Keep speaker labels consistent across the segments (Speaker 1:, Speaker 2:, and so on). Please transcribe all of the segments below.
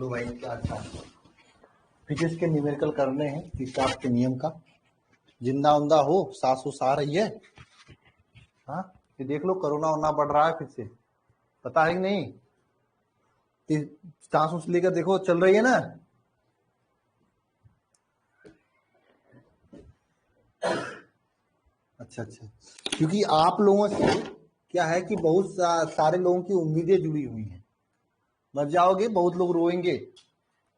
Speaker 1: लो भाई क्या अच्छा फिजिक्स के न्यूमेरिकल करने हैं किरचॉफ के नियम का। जिंदा उंदा हो, सांस उस आ रही है। हाँ ये देख लो कोरोना वोना बढ़ रहा है फिर से, पता है कि नहीं? सांस उस लेकर देखो चल रही है ना। अच्छा अच्छा, क्योंकि आप लोगों से क्या है कि बहुत सारे लोगों की उम्मीदें जुड़ी हुई हैं। मर जाओगे, बहुत लोग रोएंगे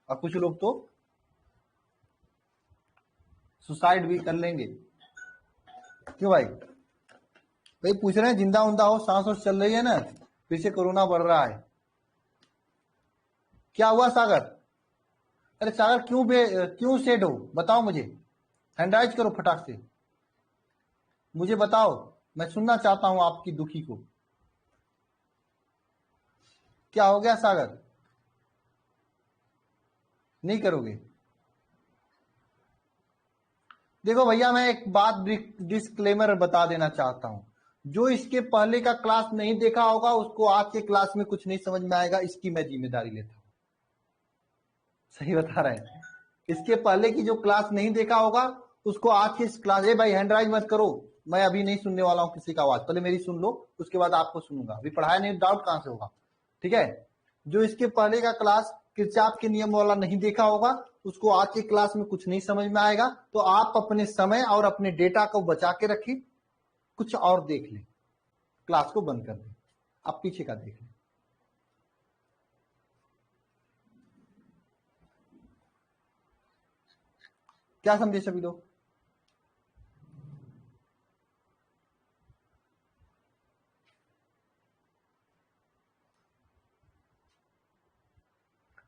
Speaker 1: और कुछ लोग तो सुसाइड भी कर लेंगे। क्यों भाई? भाई पूछ रहे हैं जिंदा उंदा हो, सांस वास चल रही है ना, फिर से कोरोना बढ़ रहा है। क्या हुआ सागर? अरे सागर क्यों सेड हो बताओ मुझे, हैंडराइज करो फटाक से, मुझे बताओ, मैं सुनना चाहता हूं आपकी दुखी को। क्या हो गया सागर? नहीं करोगे? देखो भैया मैं एक बात डिस्क्लेमर बता देना चाहता हूं, जो इसके पहले का क्लास नहीं देखा होगा उसको आज के क्लास में कुछ नहीं समझ में आएगा, इसकी मैं जिम्मेदारी लेता हूं। सही बता रहे हैं? इसके पहले की जो क्लास नहीं देखा होगा उसको आज की क्लास, भाई हैंडराइज मत करो, मैं अभी नहीं सुनने वाला हूं किसी का आवाज, पहले मेरी सुन लो उसके बाद आपको सुनूंगा, अभी पढ़ाया नहीं डाउट कहां से होगा। ठीक है, जो इसके पहले का क्लास किरचॉफ के नियम वाला नहीं देखा होगा उसको आज की क्लास में कुछ नहीं समझ में आएगा, तो आप अपने समय और अपने डेटा को बचा के रखिए, कुछ और देख लें, क्लास को बंद कर दें, आप पीछे का देख लें। क्या समझे सभी लोग?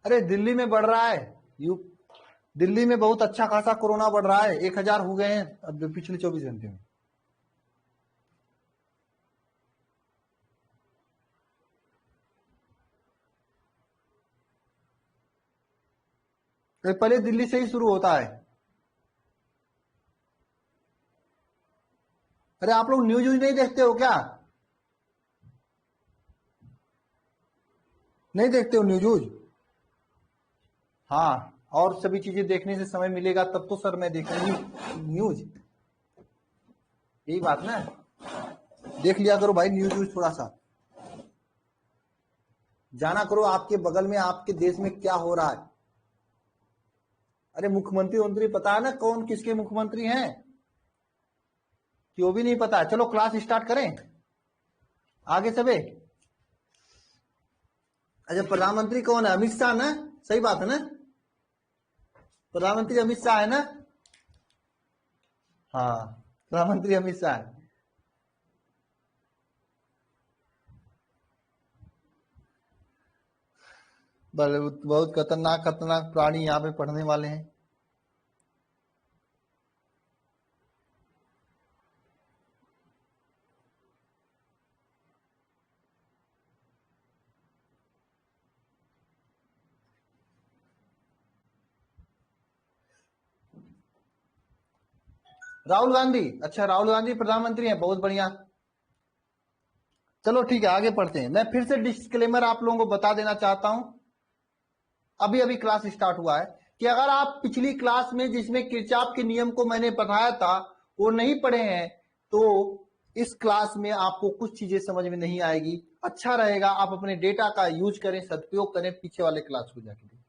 Speaker 1: अरे दिल्ली में बढ़ रहा है, दिल्ली में बहुत अच्छा खासा कोरोना बढ़ रहा है, 1000 हो गए हैं अब पिछले 24 घंटे में। पहले दिल्ली से ही शुरू होता है। अरे आप लोग न्यूज नहीं देखते हो क्या? नहीं देखते हो न्यूज? हाँ, और सभी चीजें देखने से समय मिलेगा तब तो सर मैं देखूंगी न्यूज, यही बात ना, देख लिया करो भाई न्यूज थोड़ा सा, जाना करो आपके बगल में आपके देश में क्या हो रहा है। अरे मुख्यमंत्री पता है ना कौन किसके मुख्यमंत्री हैं कि वो भी नहीं पता है? चलो क्लास स्टार्ट करें आगे सबे। अच्छा प्रधानमंत्री कौन है? अमित शाह ना? सही बात है ना, प्रधानमंत्री अमित शाह है ना? हाँ प्रधानमंत्री अमित शाह है। बहुत खतरनाक खतरनाक प्राणी यहाँ पे पढ़ने वाले हैं। राहुल गांधी? अच्छा राहुल गांधी प्रधानमंत्री हैं, बहुत बढ़िया। चलो ठीक है आगे पढ़ते हैं। मैं फिर से डिस्क्लेमर आप लोगों को बता देना चाहता हूं, अभी अभी क्लास स्टार्ट हुआ है, कि अगर आप पिछली क्लास में जिसमें किरचॉफ के नियम को मैंने बताया था वो नहीं पढ़े हैं तो इस क्लास में आपको कुछ चीजें समझ में नहीं आएगी। अच्छा रहेगा आप अपने डेटा का यूज करें, सदुपयोग करें, पीछे वाले क्लास को जाके देखें।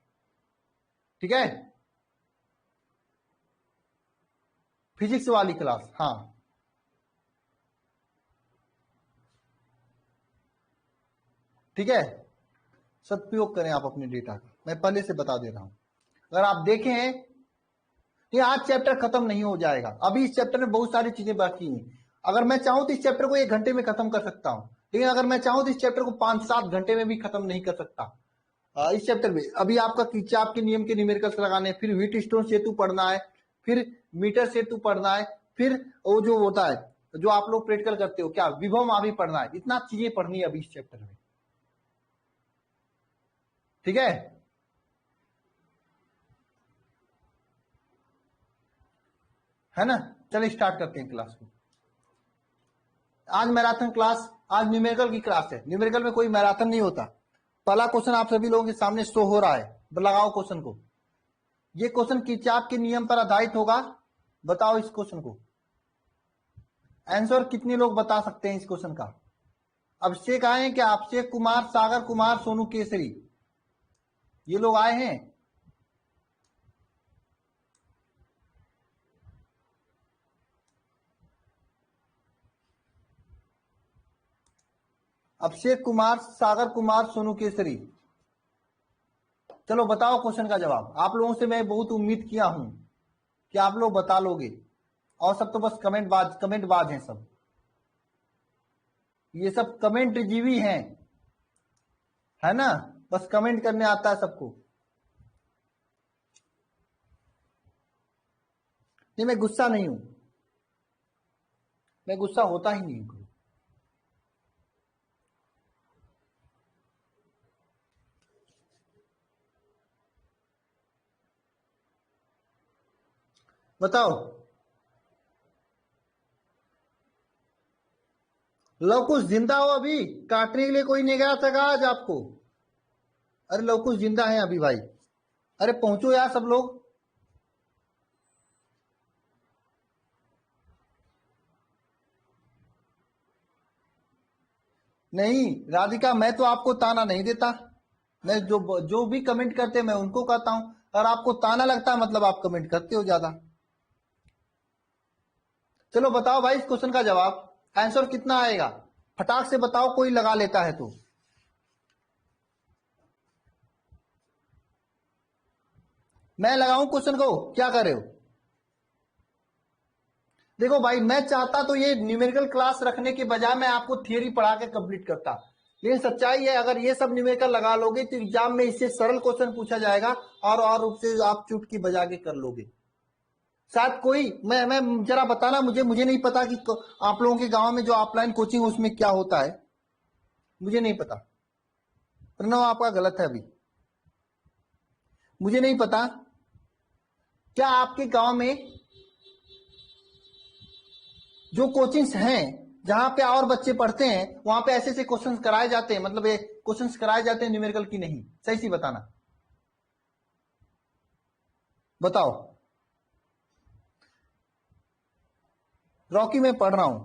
Speaker 1: ठीक है, फिजिक्स वाली क्लास, हाँ ठीक है, सदुपयोग करें आप अपने डेटा का, मैं पहले से बता दे रहा हूं। अगर आप देखें ये आज चैप्टर खत्म नहीं हो जाएगा, अभी इस चैप्टर में बहुत सारी चीजें बाकी हैं। अगर मैं चाहूं तो इस चैप्टर को 1 घंटे में खत्म कर सकता हूं, लेकिन अगर मैं चाहूं तो इस चैप्टर को 5-7 घंटे में भी खत्म नहीं कर सकता। इस चैप्टर में अभी आपका किरचॉफ के नियम के न्यूमेरिकल्स लगाने, फिर व्हीटस्टोन सेतु पढ़ना है, फिर मीटर सेतु पढ़ना है, फिर वो जो होता है जो आप लोग प्रैक्टिकल करते हो क्या विभव भी पढ़ना है, इतना चीजें पढ़नी है अभी इस चैप्टर में। ठीक है ना? चलिए स्टार्ट करते हैं क्लास को। आज मैराथन क्लास, आज न्यूमेरिकल की क्लास है, न्यूमेरिकल में कोई मैराथन नहीं होता। पहला क्वेश्चन आप सभी लोगों के सामने शो हो रहा है, लगाओ क्वेश्चन को। ये क्वेश्चन किरचॉफ के नियम पर आधारित होगा। बताओ इस क्वेश्चन को। आंसर कितने लोग बता सकते हैं इस क्वेश्चन का? अभिषेक आए हैं क्या? अभिषेक कुमार, सागर कुमार, सोनू केसरी, ये लोग आए हैं? अभिषेक कुमार, सागर कुमार, सोनू केसरी, चलो बताओ क्वेश्चन का जवाब। आप लोगों से मैं बहुत उम्मीद किया हूं कि आप लोग बता लोगे, और सब तो बस कमेंट बाज हैं सब। ये सब कमेंट जीवी हैं, है ना? बस कमेंट करने आता है सबको। नहीं, मैं गुस्सा नहीं हूं, मैं गुस्सा होता ही नहीं हूं। बताओ। लव कुश जिंदा हो अभी? काटने के लिए कोई नहीं गया सका आज आपको? अरे लव कुश जिंदा है अभी भाई। अरे पहुंचो यार सब लोग। नहीं राधिका, मैं तो आपको ताना नहीं देता। मैं जो जो भी कमेंट करते हैं मैं उनको कहता हूं, और आपको ताना लगता है मतलब आप कमेंट करते हो ज्यादा। चलो बताओ भाई इस क्वेश्चन का जवाब। आंसर कितना आएगा? फटाक से बताओ, कोई लगा लेता है तो। मैं लगाऊं क्वेश्चन को? क्या कर रहे हो? देखो भाई, मैं चाहता तो ये न्यूमेरिकल क्लास रखने के बजाय मैं आपको थियरी पढ़ा के कंप्लीट करता, लेकिन सच्चाई है अगर ये सब न्यूमेरिकल लगा लोगे तो एग्जाम में इससे सरल क्वेश्चन पूछा जाएगा और उससे आप चुटकी बजा के कर लोगे। शायद कोई मैं जरा बताना, मुझे नहीं पता कि आप लोगों के गांव में जो ऑफलाइन कोचिंग उसमें क्या होता है, मुझे नहीं पता। प्रणव आपका गलत है अभी। मुझे नहीं पता क्या आपके गांव में जो कोचिंग्स हैं जहां पे और बच्चे पढ़ते हैं वहां पे ऐसे ऐसे क्वेश्चंस कराए जाते हैं, मतलब ये क्वेश्चंस कराए जाते हैं न्यूमेरिकल की नहीं? सही सी बताना, बताओ। रॉकी में पढ़ रहा हूं।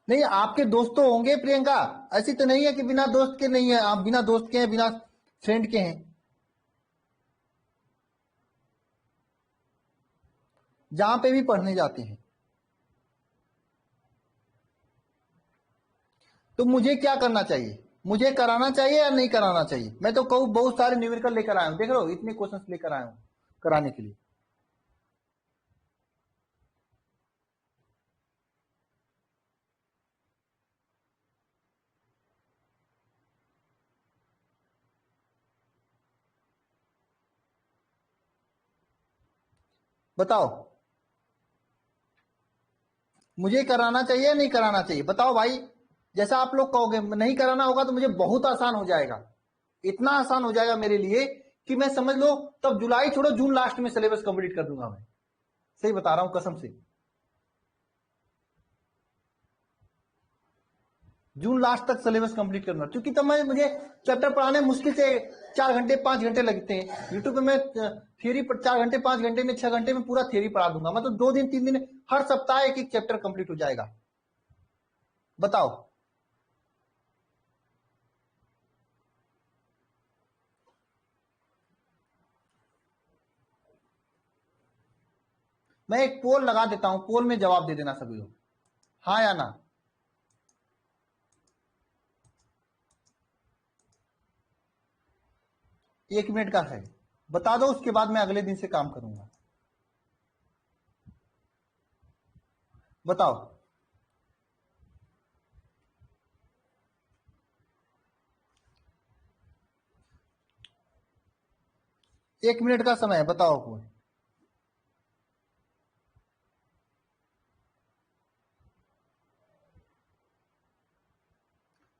Speaker 1: नहीं, आपके दोस्त तो होंगे प्रियंका, ऐसी तो नहीं है कि बिना दोस्त के नहीं है। आप बिना दोस्त के हैं, बिना फ्रेंड के हैं, जहां पे भी पढ़ने जाते हैं। तो मुझे क्या करना चाहिए? मुझे कराना चाहिए या नहीं कराना चाहिए? मैं तो कहूँ बहुत सारे न्यूमेरिकल लेकर आया हूं, देख रहे हो इतने क्वेश्चंस लेकर आया हूं कराने के लिए। बताओ मुझे कराना चाहिए या नहीं कराना चाहिए? बताओ भाई। जैसा आप लोग कहोगे नहीं कराना होगा तो मुझे बहुत आसान हो जाएगा, इतना आसान हो जाएगा मेरे लिए कि मैं समझ लो तब जुलाई छोड़ो जून लास्ट में सिलेबस कंप्लीट कर दूंगा मैं। सही बता रहा हूं कसम से, जून लास्ट तक सिलेबस कंप्लीट करना, क्योंकि तब मैं मुझे चैप्टर पढ़ाने मुश्किल से 4 घंटे 5 घंटे लगते हैं। यूट्यूब पे मैं थियरी पर 4 घंटे 5 घंटे में 6 घंटे में पूरा थियरी पढ़ा दूंगा, मतलब 2 दिन 3 दिन हर सप्ताह एक एक चैप्टर कंप्लीट हो जाएगा। बताओ। मैं एक पोल लगा देता हूं, पोल में जवाब दे देना सभी लोग, हाँ या ना। 1 मिनट का है, बता दो, उसके बाद मैं अगले दिन से काम करूंगा। बताओ। 1 मिनट का समय है, बताओ कोई।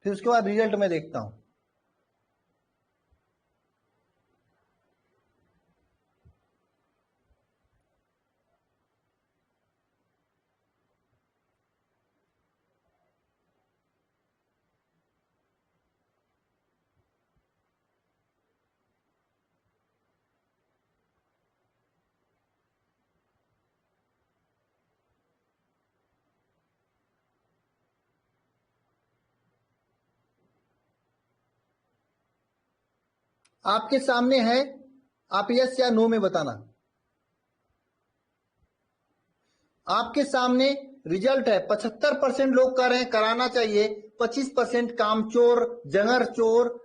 Speaker 1: फिर उसके बाद रिजल्ट में देखता हूं। आपके सामने है, आप यस या नो में बताना। आपके सामने रिजल्ट है, 75% लोग कह रहे हैं कराना चाहिए, 25% कामचोर जंगर चोर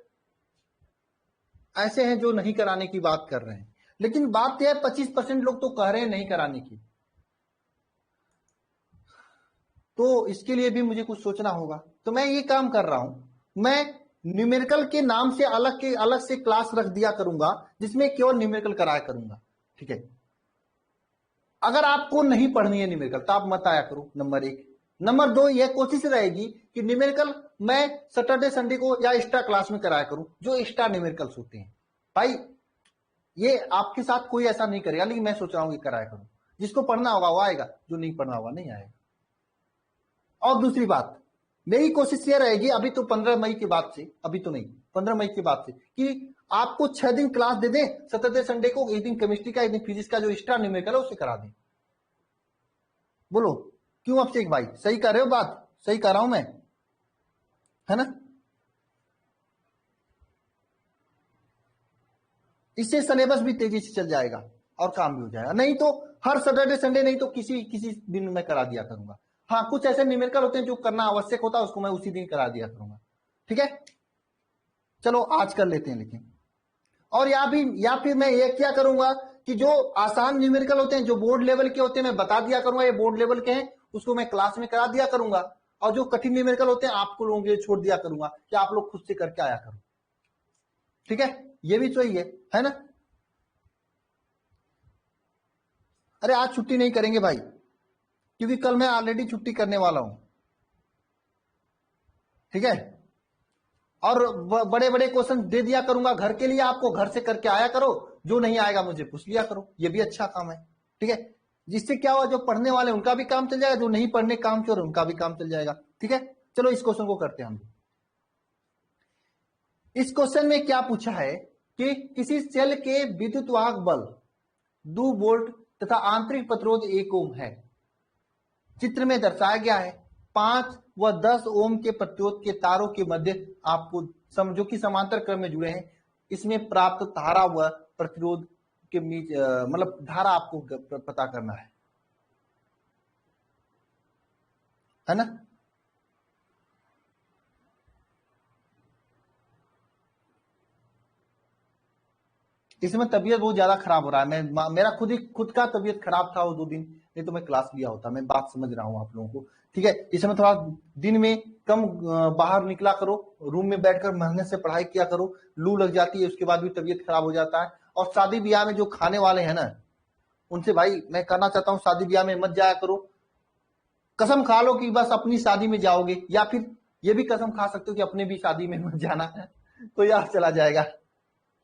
Speaker 1: ऐसे हैं जो नहीं कराने की बात कर रहे हैं। लेकिन बात यह है 25% लोग तो कह रहे हैं नहीं कराने की, तो इसके लिए भी मुझे कुछ सोचना होगा। तो मैं ये काम कर रहा हूं, मैं न्यूमेरिकल के नाम से अलग से क्लास रख दिया करूंगा जिसमें केवल न्यूमेरिकल कराया करूंगा। ठीक है, अगर आपको नहीं पढ़नी है न्यूमेरिकल तो आप मत आया करो, नंबर 1। नंबर 2, यह कोशिश रहेगी कि न्यूमेरिकल मैं सैटरडे संडे को या एक्स्ट्रा क्लास में कराया करूं, जो एक्स्ट्रा न्यूमेरिकल्स होते हैं। भाई ये आपके साथ कोई ऐसा नहीं करेगा, लेकिन मैं सोच रहा हूं कि कराया करूं। जिसको पढ़ना होगा वो आएगा, जो नहीं पढ़ना होगा नहीं आएगा। और दूसरी बात, मेरी कोशिश ये रहेगी, अभी तो 15 मई के बाद से, अभी तो नहीं, 15 मई के बाद से, कि आपको 6 दिन क्लास दे दें, सैटरडे संडे को, एक दिन केमिस्ट्री का, एक दिन फिजिक्स का, जो एक्स्ट्रा न्यूमेरिकल है उसे करा दें। बोलो क्यों अभिषेक भाई, सही कर रहे हो बात? सही कर रहा हूं मैं, है ना? इससे सिलेबस भी तेजी से चल जाएगा और काम भी हो जाएगा। नहीं तो हर सैटरडे संडे नहीं तो किसी किसी दिन मैं करा दिया करूंगा। हाँ, कुछ ऐसे न्यूमेरिकल होते हैं जो करना आवश्यक होता है, उसको मैं उसी दिन करा दिया करूंगा। ठीक है, चलो आज कर लेते हैं। लेकिन और या फिर मैं ये क्या करूंगा कि जो आसान न्यूमेरिकल होते हैं, जो बोर्ड लेवल के होते हैं, मैं बता दिया करूंगा ये बोर्ड लेवल के हैं, उसको मैं क्लास में करा दिया करूंगा। और जो कठिन न्यूमेरिकल होते हैं आपको लोगों के लिए छोड़ दिया करूंगा कि आप लोग खुद से करके आया करो। ठीक है, ये भी चाहिए, है ना? अरे आज छुट्टी नहीं करेंगे भाई, क्योंकि कल मैं ऑलरेडी छुट्टी करने वाला हूं। ठीक है, और बड़े बड़े क्वेश्चन दे दिया करूंगा घर के लिए, आपको घर से करके आया करो, जो नहीं आएगा मुझे पूछ लिया करो, ये भी अच्छा काम है। ठीक है, जिससे क्या हुआ, जो पढ़ने वाले उनका भी काम चल जाएगा, जो नहीं पढ़ने काम चोर उनका भी काम चल जाएगा। ठीक है, चलो इस क्वेश्चन को करते हैं हम। इस क्वेश्चन में क्या पूछा है कि किसी सेल के विद्युत वाहक बल 2 वोल्ट तथा आंतरिक प्रतिरोध 1 ओम है। चित्र में दर्शाया गया है 5 व 10 ओम के प्रतिरोध के तारों के मध्य आपको जो कि समांतर क्रम में जुड़े हैं, इसमें प्राप्त धारा व प्रतिरोध के बीच मतलब धारा आपको पता करना है ना? इसमें तबीयत बहुत ज्यादा खराब हो रहा है। मेरा खुद का तबीयत खराब था वो 2 दिन, नहीं तो मैं क्लास लिया होता। मैं बात समझ रहा हूँ आप लोगों को। ठीक है, इसमें थोड़ा दिन में कम बाहर निकला करो, रूम में बैठकर मेहनत से पढ़ाई किया करो। लू लग जाती है, उसके बाद भी तबीयत खराब हो जाता है। और शादी ब्याह में जो खाने वाले हैं ना, उनसे भाई मैं कहना चाहता हूँ शादी ब्याह में मत जाया करो। कसम खा लो कि बस अपनी शादी में जाओगे, या फिर ये भी कसम खा सकते हो कि अपने भी शादी में मत जाना है, तो यार चला जाएगा,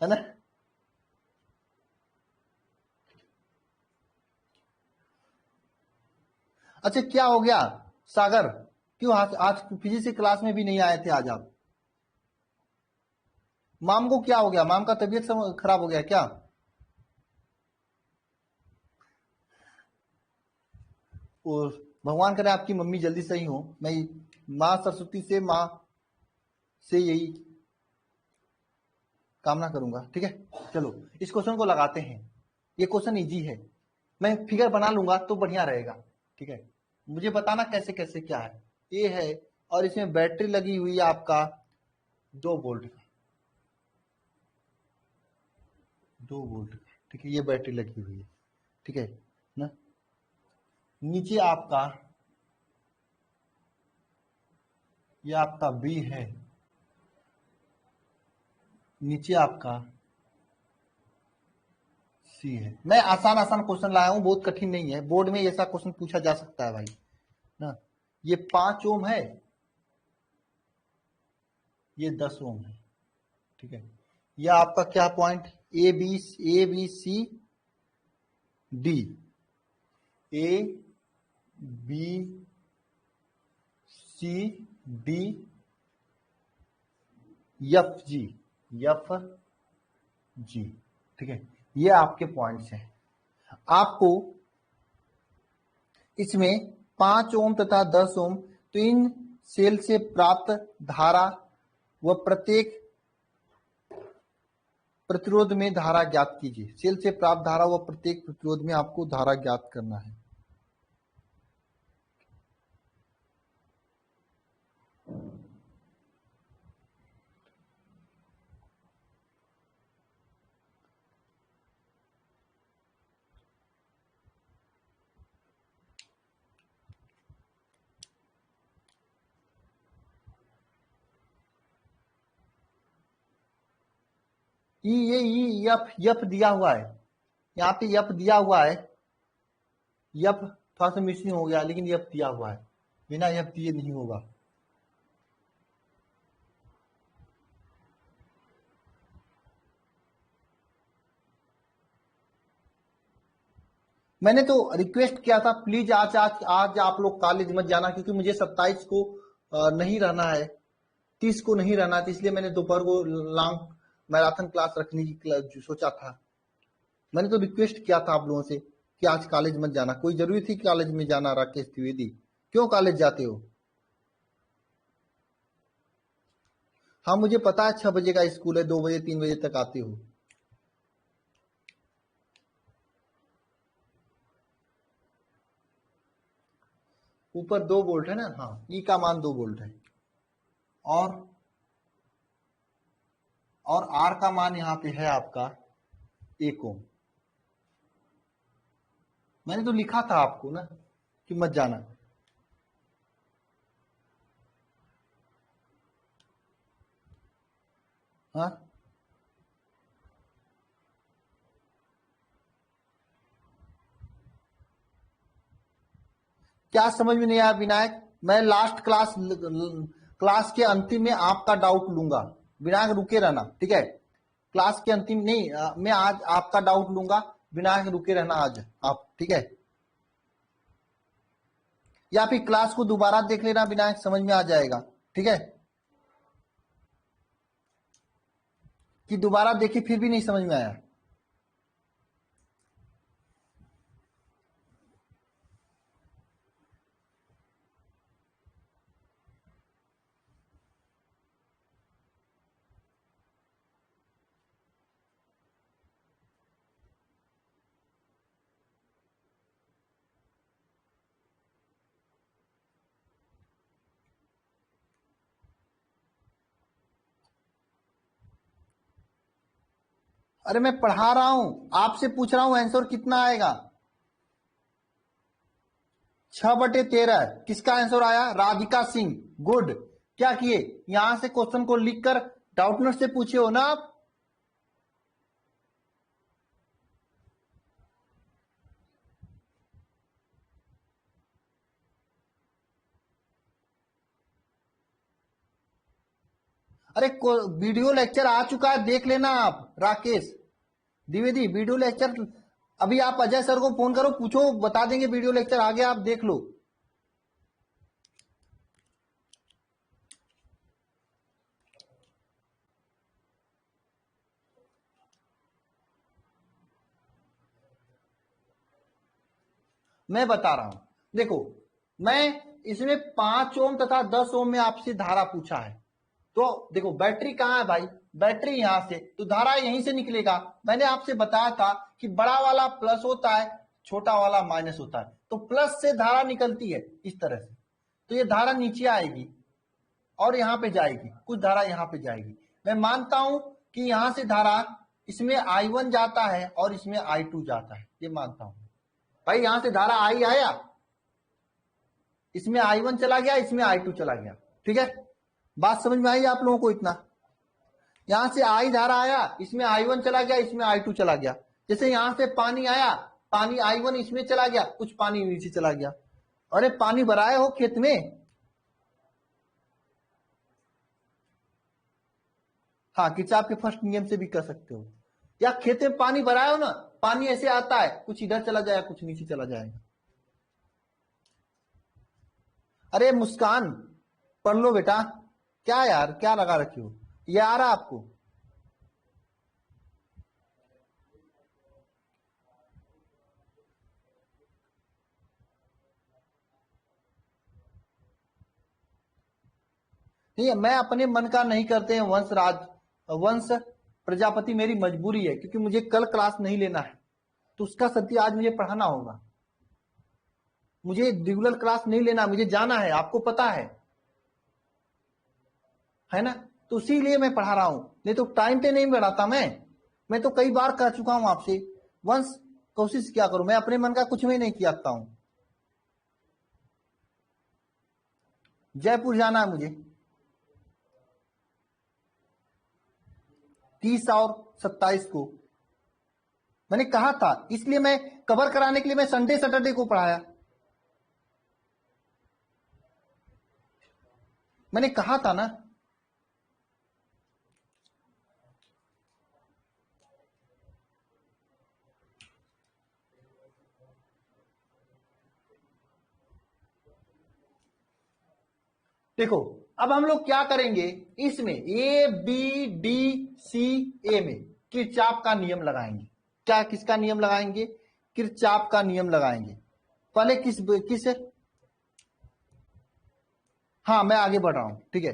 Speaker 1: है ना? अच्छा क्या हो गया सागर, क्यों आज फिजिक्स की क्लास में भी नहीं आए थे आज आप? माम को क्या हो गया? माम का तबीयत खराब हो गया क्या? और भगवान करे आपकी मम्मी जल्दी सही हो। मैं माँ सरस्वती से, माँ से यही कामना करूंगा। ठीक है, चलो इस क्वेश्चन को लगाते हैं। ये क्वेश्चन इजी है, मैं फिगर बना लूंगा तो बढ़िया रहेगा। ठीक है, मुझे बताना कैसे कैसे क्या है। ये है और इसमें बैटरी लगी हुई है आपका 2 वोल्ट का, 2 वोल्ट। ठीक है, ये बैटरी लगी हुई है। ठीक है ना? नीचे आपका ये आपका बी है, नीचे आपका सी है। मैं आसान आसान क्वेश्चन लाया हूं, बहुत कठिन नहीं है। बोर्ड में ऐसा क्वेश्चन पूछा जा सकता है भाई ना। ये 5 ओम है, ये 10 ओम है। ठीक है, यह आपका क्या point, A B C D, A B C D F G, F G. ठीक है, ये आपके पॉइंट्स हैं। आपको इसमें 5 ओम तथा 10 ओम, तो इन सेल से प्राप्त धारा व प्रत्येक प्रतिरोध में धारा ज्ञात कीजिए। सेल से प्राप्त धारा व प्रत्येक प्रतिरोध में आपको धारा ज्ञात करना है। ये यफ यफ दिया हुआ है, यहाँ पे यफ दिया हुआ है। यफ थोड़ा सा मिसिंग हो गया, लेकिन यफ दिया हुआ है, बिना यफ दिए नहीं होगा। मैंने तो रिक्वेस्ट किया था प्लीज आज आज आज आप लोग कॉलेज मत जाना, क्योंकि मुझे 27 को नहीं रहना है, 30 को नहीं रहना था, इसलिए मैंने दोपहर को लॉन्ग मैराथन क्लास रखने की सोचा था। मैंने तो रिक्वेस्ट किया था आप लोगों से कि आज कॉलेज मत जाना। कोई जरूरी थी कॉलेज में जाना? राकेश द्विवेदी, क्यों कॉलेज जाते हो? हाँ मुझे पता है 6 बजे का स्कूल है, 2 बजे 3 बजे तक आते हो। ऊपर 2 वोल्ट है ना? हाँ, ई का मान 2 वोल्ट है, और आर का मान यहाँ पे है आपका 1 ओम। मैंने तो लिखा था आपको ना कि मत जाना। हाँ क्या समझ में नहीं आया विनायक? मैं लास्ट क्लास के अंतिम में आपका डाउट लूंगा। विनायक रुके रहना, ठीक है? क्लास के अंतिम नहीं, मैं आज आपका डाउट लूंगा। विनायक रुके रहना आज आप, ठीक है? या फिर क्लास को दोबारा देख लेना विनायक, समझ में आ जाएगा, ठीक है? कि दोबारा देखी फिर भी नहीं समझ में आया? अरे मैं पढ़ा रहा हूं, आपसे पूछ रहा हूं आंसर कितना आएगा। 6/13। किसका आंसर आया? राधिका सिंह। गुड। क्या किए? यहां से क्वेश्चन को लिखकर डाउटनर से पूछे हो ना आप? अरे वीडियो लेक्चर आ चुका है, देख लेना आप। राकेश द्विवेदी वीडियो लेक्चर, अभी आप अजय सर को फोन करो, पूछो, बता देंगे वीडियो लेक्चर आ गया, आप देख लो। मैं बता रहा हूं, देखो, मैं इसमें 5 ओम तथा 10 ओम में आपसे धारा पूछा है। तो देखो बैटरी कहाँ है भाई? बैटरी यहां से, तो धारा यहीं से निकलेगा। मैंने आपसे बताया था कि बड़ा वाला प्लस होता है, छोटा वाला माइनस होता है, तो प्लस से धारा निकलती है इस तरह से। तो ये धारा नीचे आएगी और यहाँ पे जाएगी, कुछ धारा यहाँ पे जाएगी। मैं मानता हूं कि यहां से धारा, इसमें I1 जाता है और इसमें I2 जाता है, ये मानता हूं भाई। यहां से धारा I आया, इसमें I1 चला गया, इसमें I2 चला गया, ठीक है? बात समझ में आई आप लोगों को? इतना यहां से I धारा आया, इसमें I1 चला गया, इसमें I2 चला गया। जैसे यहां से पानी आया, पानी I1 इसमें चला गया, कुछ पानी नीचे चला गया। अरे पानी भराए हो खेत में? हाँ, किरचॉफ के फर्स्ट नियम से भी कर सकते हो। या खेत में पानी भराए हो ना, पानी ऐसे आता है, कुछ इधर चला जाएगा, कुछ नीचे चला जाएगा। अरे मुस्कान, पढ़ लो बेटा। क्या यार, क्या लगा रखी हो? ये आ रहा आपको? नहीं, मैं अपने मन का नहीं करते हैं वंश प्रजापति मेरी मजबूरी है, क्योंकि मुझे कल क्लास नहीं लेना है, तो उसका सत्य आज मुझे पढ़ाना होगा। मुझे रेगुलर क्लास नहीं लेना, मुझे जाना है, आपको पता है ना। तो इसीलिए मैं पढ़ा रहा हूं, नहीं तो टाइम पे नहीं पढ़ाता मैं तो कई बार कह चुका हूं आपसे। वंश कोशिश क्या करूं, मैं अपने मन का कुछ भी नहीं किया हूं। जयपुर जाना है मुझे 30 और 27 को, मैंने कहा था, इसलिए मैं कवर कराने के लिए मैं संडे सैटरडे को पढ़ाया। मैंने कहा था ना। देखो अब हम लोग क्या करेंगे, इसमें ए बी डी सी ए में किरचॉफ का नियम लगाएंगे। क्या किसका नियम लगाएंगे? किरचॉफ का नियम लगाएंगे। पहले किस हाँ मैं आगे बढ़ रहा हूं, ठीक है।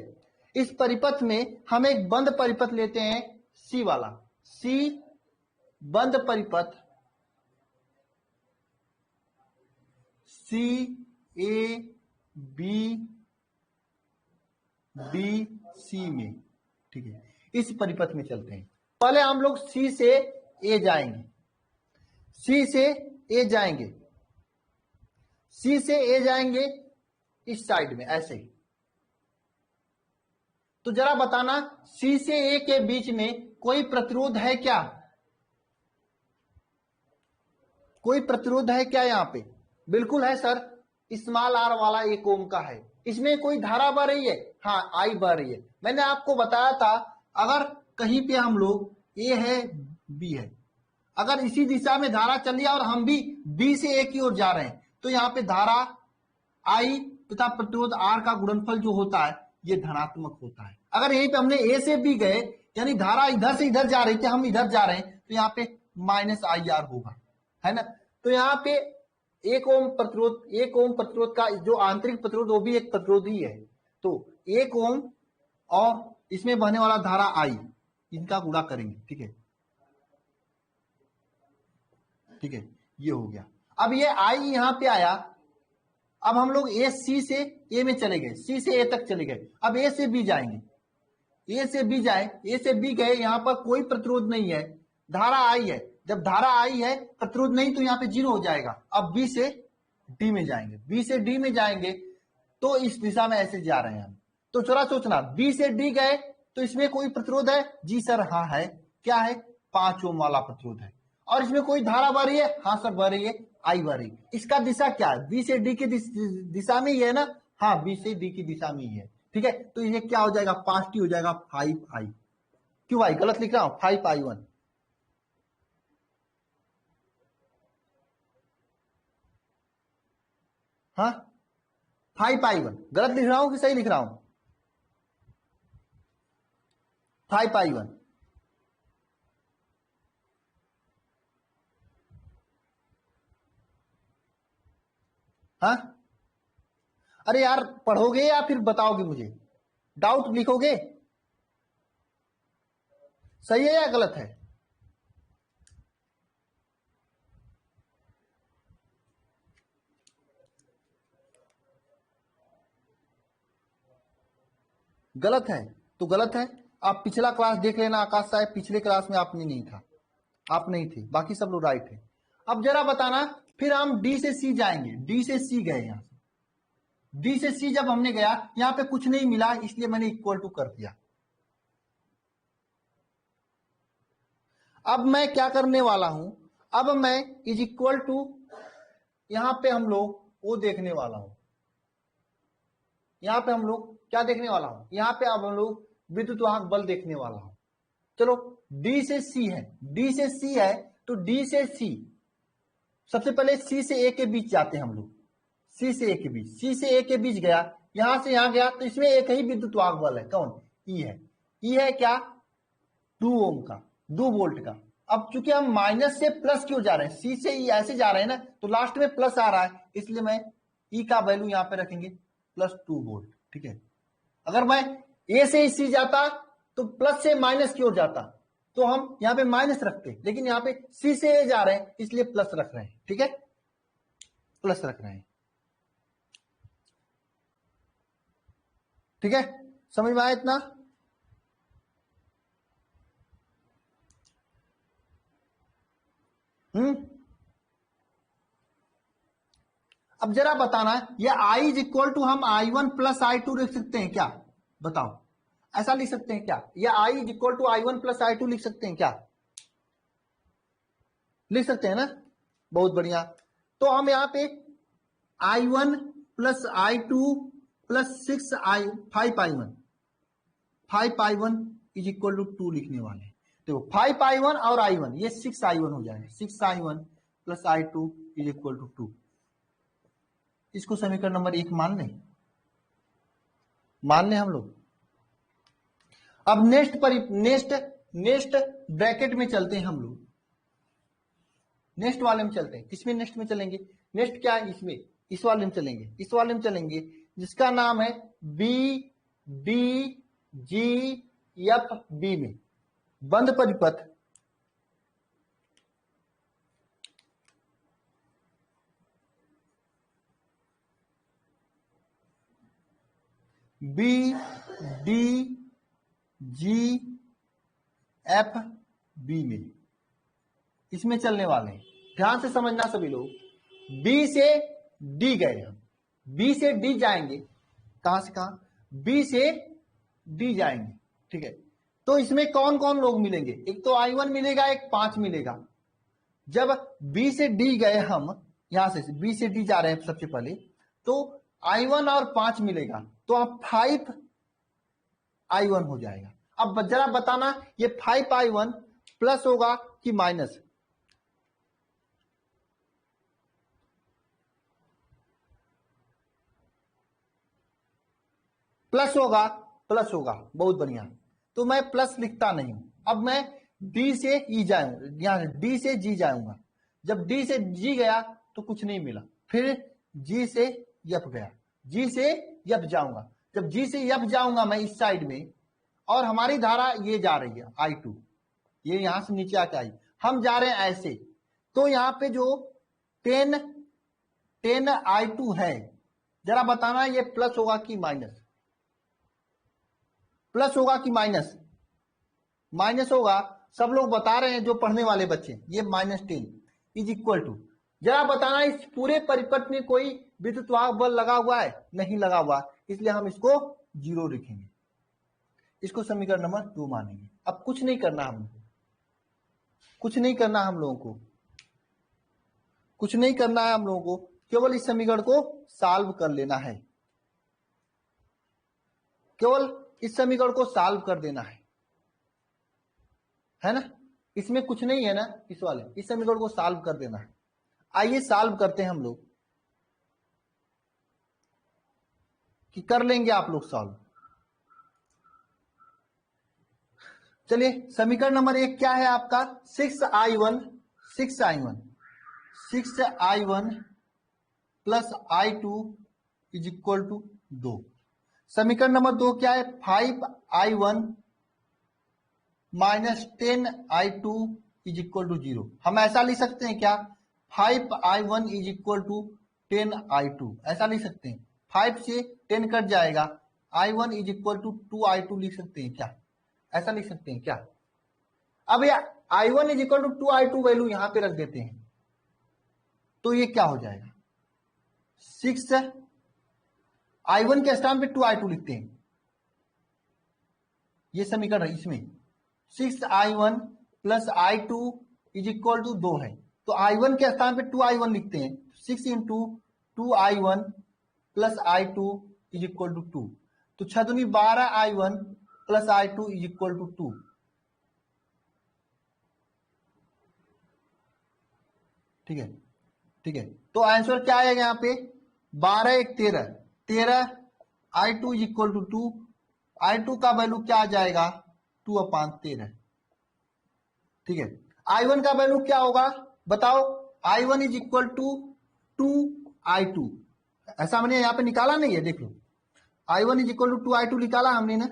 Speaker 1: इस परिपथ में हम एक बंद परिपथ लेते हैं, सी वाला, सी बंद परिपथ, सी ए बी डी सी में, ठीक है। इस परिपथ में चलते हैं। पहले हम लोग सी से ए जाएंगे, सी से ए जाएंगे, सी से ए जाएंगे इस साइड में ऐसे ही। तो जरा बताना, सी से ए के बीच में कोई प्रतिरोध है क्या? कोई प्रतिरोध है क्या? यहां पे बिल्कुल है सर, स्मॉल आर वाला 1 ओम का है। इसमें कोई धारा बह रही है? हाँ आई बह रही है। मैंने आपको बताया था, अगर कहीं पे हम लोग ए है बी है, अगर इसी दिशा में धारा चल रही है और हम भी बी से ए की ओर जा रहे हैं, तो यहाँ पे धारा आई तथा प्रतिरोध आर का गुणनफल जो होता है ये धनात्मक होता है। अगर यहीं पे हमने ए से बी गए, यानी धारा इधर से इधर जा रही थी, हम इधर जा रहे हैं, तो यहाँ पे माइनस आई आर होगा, है ना। तो यहाँ पे 1 ओम प्रतिरोध का जो आंतरिक प्रतिरोध वो भी एक प्रतिरोध ही है। तो 1 ओम और इसमें बहने वाला धारा आई, इनका गुणा करेंगे, ठीक है, ठीक है, ये हो गया। अब ये आई यहां पे आया, अब हम लोग ए सी से ए में चले गए, सी से ए तक चले गए, अब ए से बी जाएंगे, ए से बी जाए, ए से बी गए, यहां पर कोई प्रतिरोध नहीं है, धारा आई है। जब धारा आई है, प्रतिरोध नहीं, तो यहाँ पे 0 हो जाएगा। अब बी से डी में जाएंगे, बी से डी में जाएंगे, तो इस दिशा में ऐसे जा रहे हैं हम। तो थोड़ा सोचना, बी से डी गए तो इसमें कोई प्रतिरोध है? जी सर हाँ है। क्या है? 5 ओम वाला प्रतिरोध है। और इसमें कोई धारा बह रही है? हाँ सर बह रही है, आई बह रही है। इसका दिशा क्या है? बी से डी की दिशा में ही है ना? हाँ बी से डी की दिशा में ही है, ठीक है। तो ये क्या हो जाएगा? 5t हो जाएगा, 5i। क्यों भाई गलत लिख रहा हूं? 5i1, हाँ 5i1 गलत लिख रहा हूं कि सही लिख रहा हूं? 5i1, हाँ। अरे यार पढ़ोगे या फिर बताओगे मुझे? डाउट लिखोगे? सही है या गलत है? गलत है तो गलत है। आप पिछला क्लास देख लेना, आकाश साहब पिछले क्लास में आपने नहीं था, आप नहीं थे, बाकी सब लोग राइट है। अब जरा बताना, फिर हम डी से सी जाएंगे, डी से सी गए, यहां से डी से सी जब हमने गया, यहां पे कुछ नहीं मिला, इसलिए मैंने इक्वल टू कर दिया। अब मैं क्या करने वाला हूं, अब मैं इज इक्वल टू, यहां पे हम लोग वो देखने वाला हूं, यहां पे हम लोग क्या देखने वाला हूं, यहां पे अब हम लोग विद्युत वाहक बल देखने वाला हूं। चलो डी से सी है, डी से सी है, तो डी से सी, सबसे पहले सी से ए के बीच जाते हैं हम लोग, सी से ए के बीच, सी से ए के बीच गया, यहां से यहां गया, तो इसमें एक ही विद्युत वाहक बल है, कौन? ई है। ई है क्या? 2 ओम का, 2 वोल्ट का। अब चूंकि हम माइनस से प्लस क्यों जा रहे हैं, सी से ई ऐसे जा रहे हैं ना, तो लास्ट में प्लस आ रहा है, इसलिए मैं ई का वैल्यू यहां पे रखेंगे +2 वोल्ट, ठीक है। अगर मैं ए से सी जाता तो प्लस से माइनस की ओर जाता, तो हम यहाँ पे माइनस रखते हैं, लेकिन यहाँ पे सी से ए जा रहे हैं इसलिए प्लस रख रहे हैं। ठीक है, प्लस रख रहे हैं। ठीक है, समझ में आया इतना? अब जरा बताना है, ये i इज इक्वल टू हम i1 प्लस i2 लिख सकते हैं क्या? बताओ, ऐसा लिख सकते हैं क्या? ये i is equal to i1 plus i2 लिख सकते हैं क्या? लिख सकते हैं ना? बहुत बढ़िया। तो हम यहाँ पे i1 plus i2 plus 5i1 is equal to 2 लिखने वाले हैं। देखो 5i1 और i1 ये 6i1 हो जाएगा। 6i1 plus i2 is equal to 2। इसको समीकरण नंबर 1 मान लें हम लोग। अब नेक्स्ट ब्रैकेट में चलते हैं हम लोग। नेक्स्ट वाले में चलते हैं। किसमें नेक्स्ट में चलेंगे? नेक्स्ट क्या है इसमें? इस वाले में चलेंगे। इस वाले में चलेंगे जिसका नाम है B D G F B में बंद परिपथ B D G F B में, इसमें चलने वाले हैं। ध्यान से समझना सभी लोग। बी से डी गए हम, बी से डी जाएंगे। कहां से कहां? बी से डी जाएंगे। ठीक है, तो इसमें कौन कौन लोग मिलेंगे? एक तो i1 मिलेगा, एक 5 मिलेगा। जब बी से डी गए हम, यहां से बी से डी जा रहे हैं सबसे पहले, तो i1 और 5 मिलेगा, तो अब 5i1 हो जाएगा। अब जरा बताना, ये 5i1 प्लस होगा कि माइनस? प्लस होगा, प्लस होगा। बहुत बढ़िया। तो मैं प्लस लिखता नहीं हूं। अब मैं डी से ई जाऊंगा, यहां डी से जी जाऊंगा। जब डी से जी गया तो कुछ नहीं मिला, फिर जी से यफ गया, जी से यफ जाऊंगा। जब जी से यफ जाऊंगा मैं इस साइड में, और हमारी धारा ये जा रही है i2, ये यहां से नीचे आके आई, हम जा रहे हैं ऐसे। तो यहां पे जो 10i2 है, जरा बताना ये प्लस होगा कि माइनस? प्लस होगा कि माइनस? माइनस होगा। सब लोग बता रहे हैं जो पढ़ने वाले बच्चे, ये -10 इज इक्वल टू, जरा बताना इस पूरे परिपथ में कोई विद्युत वाहक बल लगा हुआ है? नहीं लगा हुआ, इसलिए हम इसको 0 लिखेंगे। इसको समीकरण नंबर 2 मानेंगे। अब कुछ नहीं करना हम लोगों को, कुछ नहीं करना हम लोगों को, कुछ नहीं करना है हम लोगों को, केवल इस समीकरण को सॉल्व कर लेना है। केवल इस समीकरण को सॉल्व कर देना है ना? इसमें कुछ नहीं है ना, इस वाले इस समीकरण को सॉल्व कर देना है। आइए सॉल्व करते हैं हम लोग, कि कर लेंगे आप लोग सॉल्व। चलिए, समीकरण नंबर 1 क्या है आपका? 6i1 plus i2 is equal to 2। समीकरण नंबर 2 क्या है? 5i1 minus 10i2 is equal to 0। हम ऐसा लिख सकते हैं क्या? 5i1 is equal to 10i2, ऐसा लिख सकते हैं। 5 से 10 कट जाएगा, i1 is equal to 2i2 लिख सकते हैं क्या? ऐसा लिख सकते हैं क्या? अब ये i1 is equal to 2i2 value यहां पे रख देते हैं, तो ये क्या हो जाएगा? 6 i1 के स्थान पे 2i2 लिखते हैं, ये समीकरण इसमें 6i1 plus i2 is equal to 2 है, तो i1 के स्थान पे 2i1 लिखते हैं। 6 into 2i1 plus i2 is equal to 2, तो 6 दूनी 12i1 plus i2 is equal to 2। ठीक है, ठीक है। तो आंसर क्या आएगा यहाँ पे? 12 1 13 i2 is equal to 2। i2 का वैल्यू क्या आ जाएगा? 2/13। ठीक है, i1 का वैल्यू क्या होगा बताओ? i1 is equal to 2i2, ऐसा हमने यहाँ पे निकाला नहीं है, देख लो। i1 is equal to 2i2 निकाला हमने ना,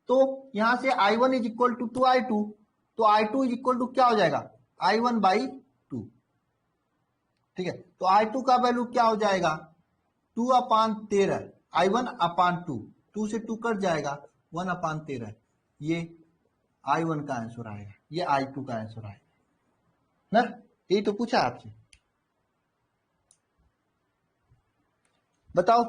Speaker 1: तो यहां से i1 is equal to 2i2, तो I2 इज इक्वल टू क्या हो जाएगा, I1/2। ठीक है, तो I2 का वैल्यू क्या हो जाएगा, 2/13, I1/2, 2 से 2 कट जाएगा, 1/13। ये I1 का आंसर आएगा, ये I2 का आंसर आएगा ना। यही तो पूछा आपसे, बताओ।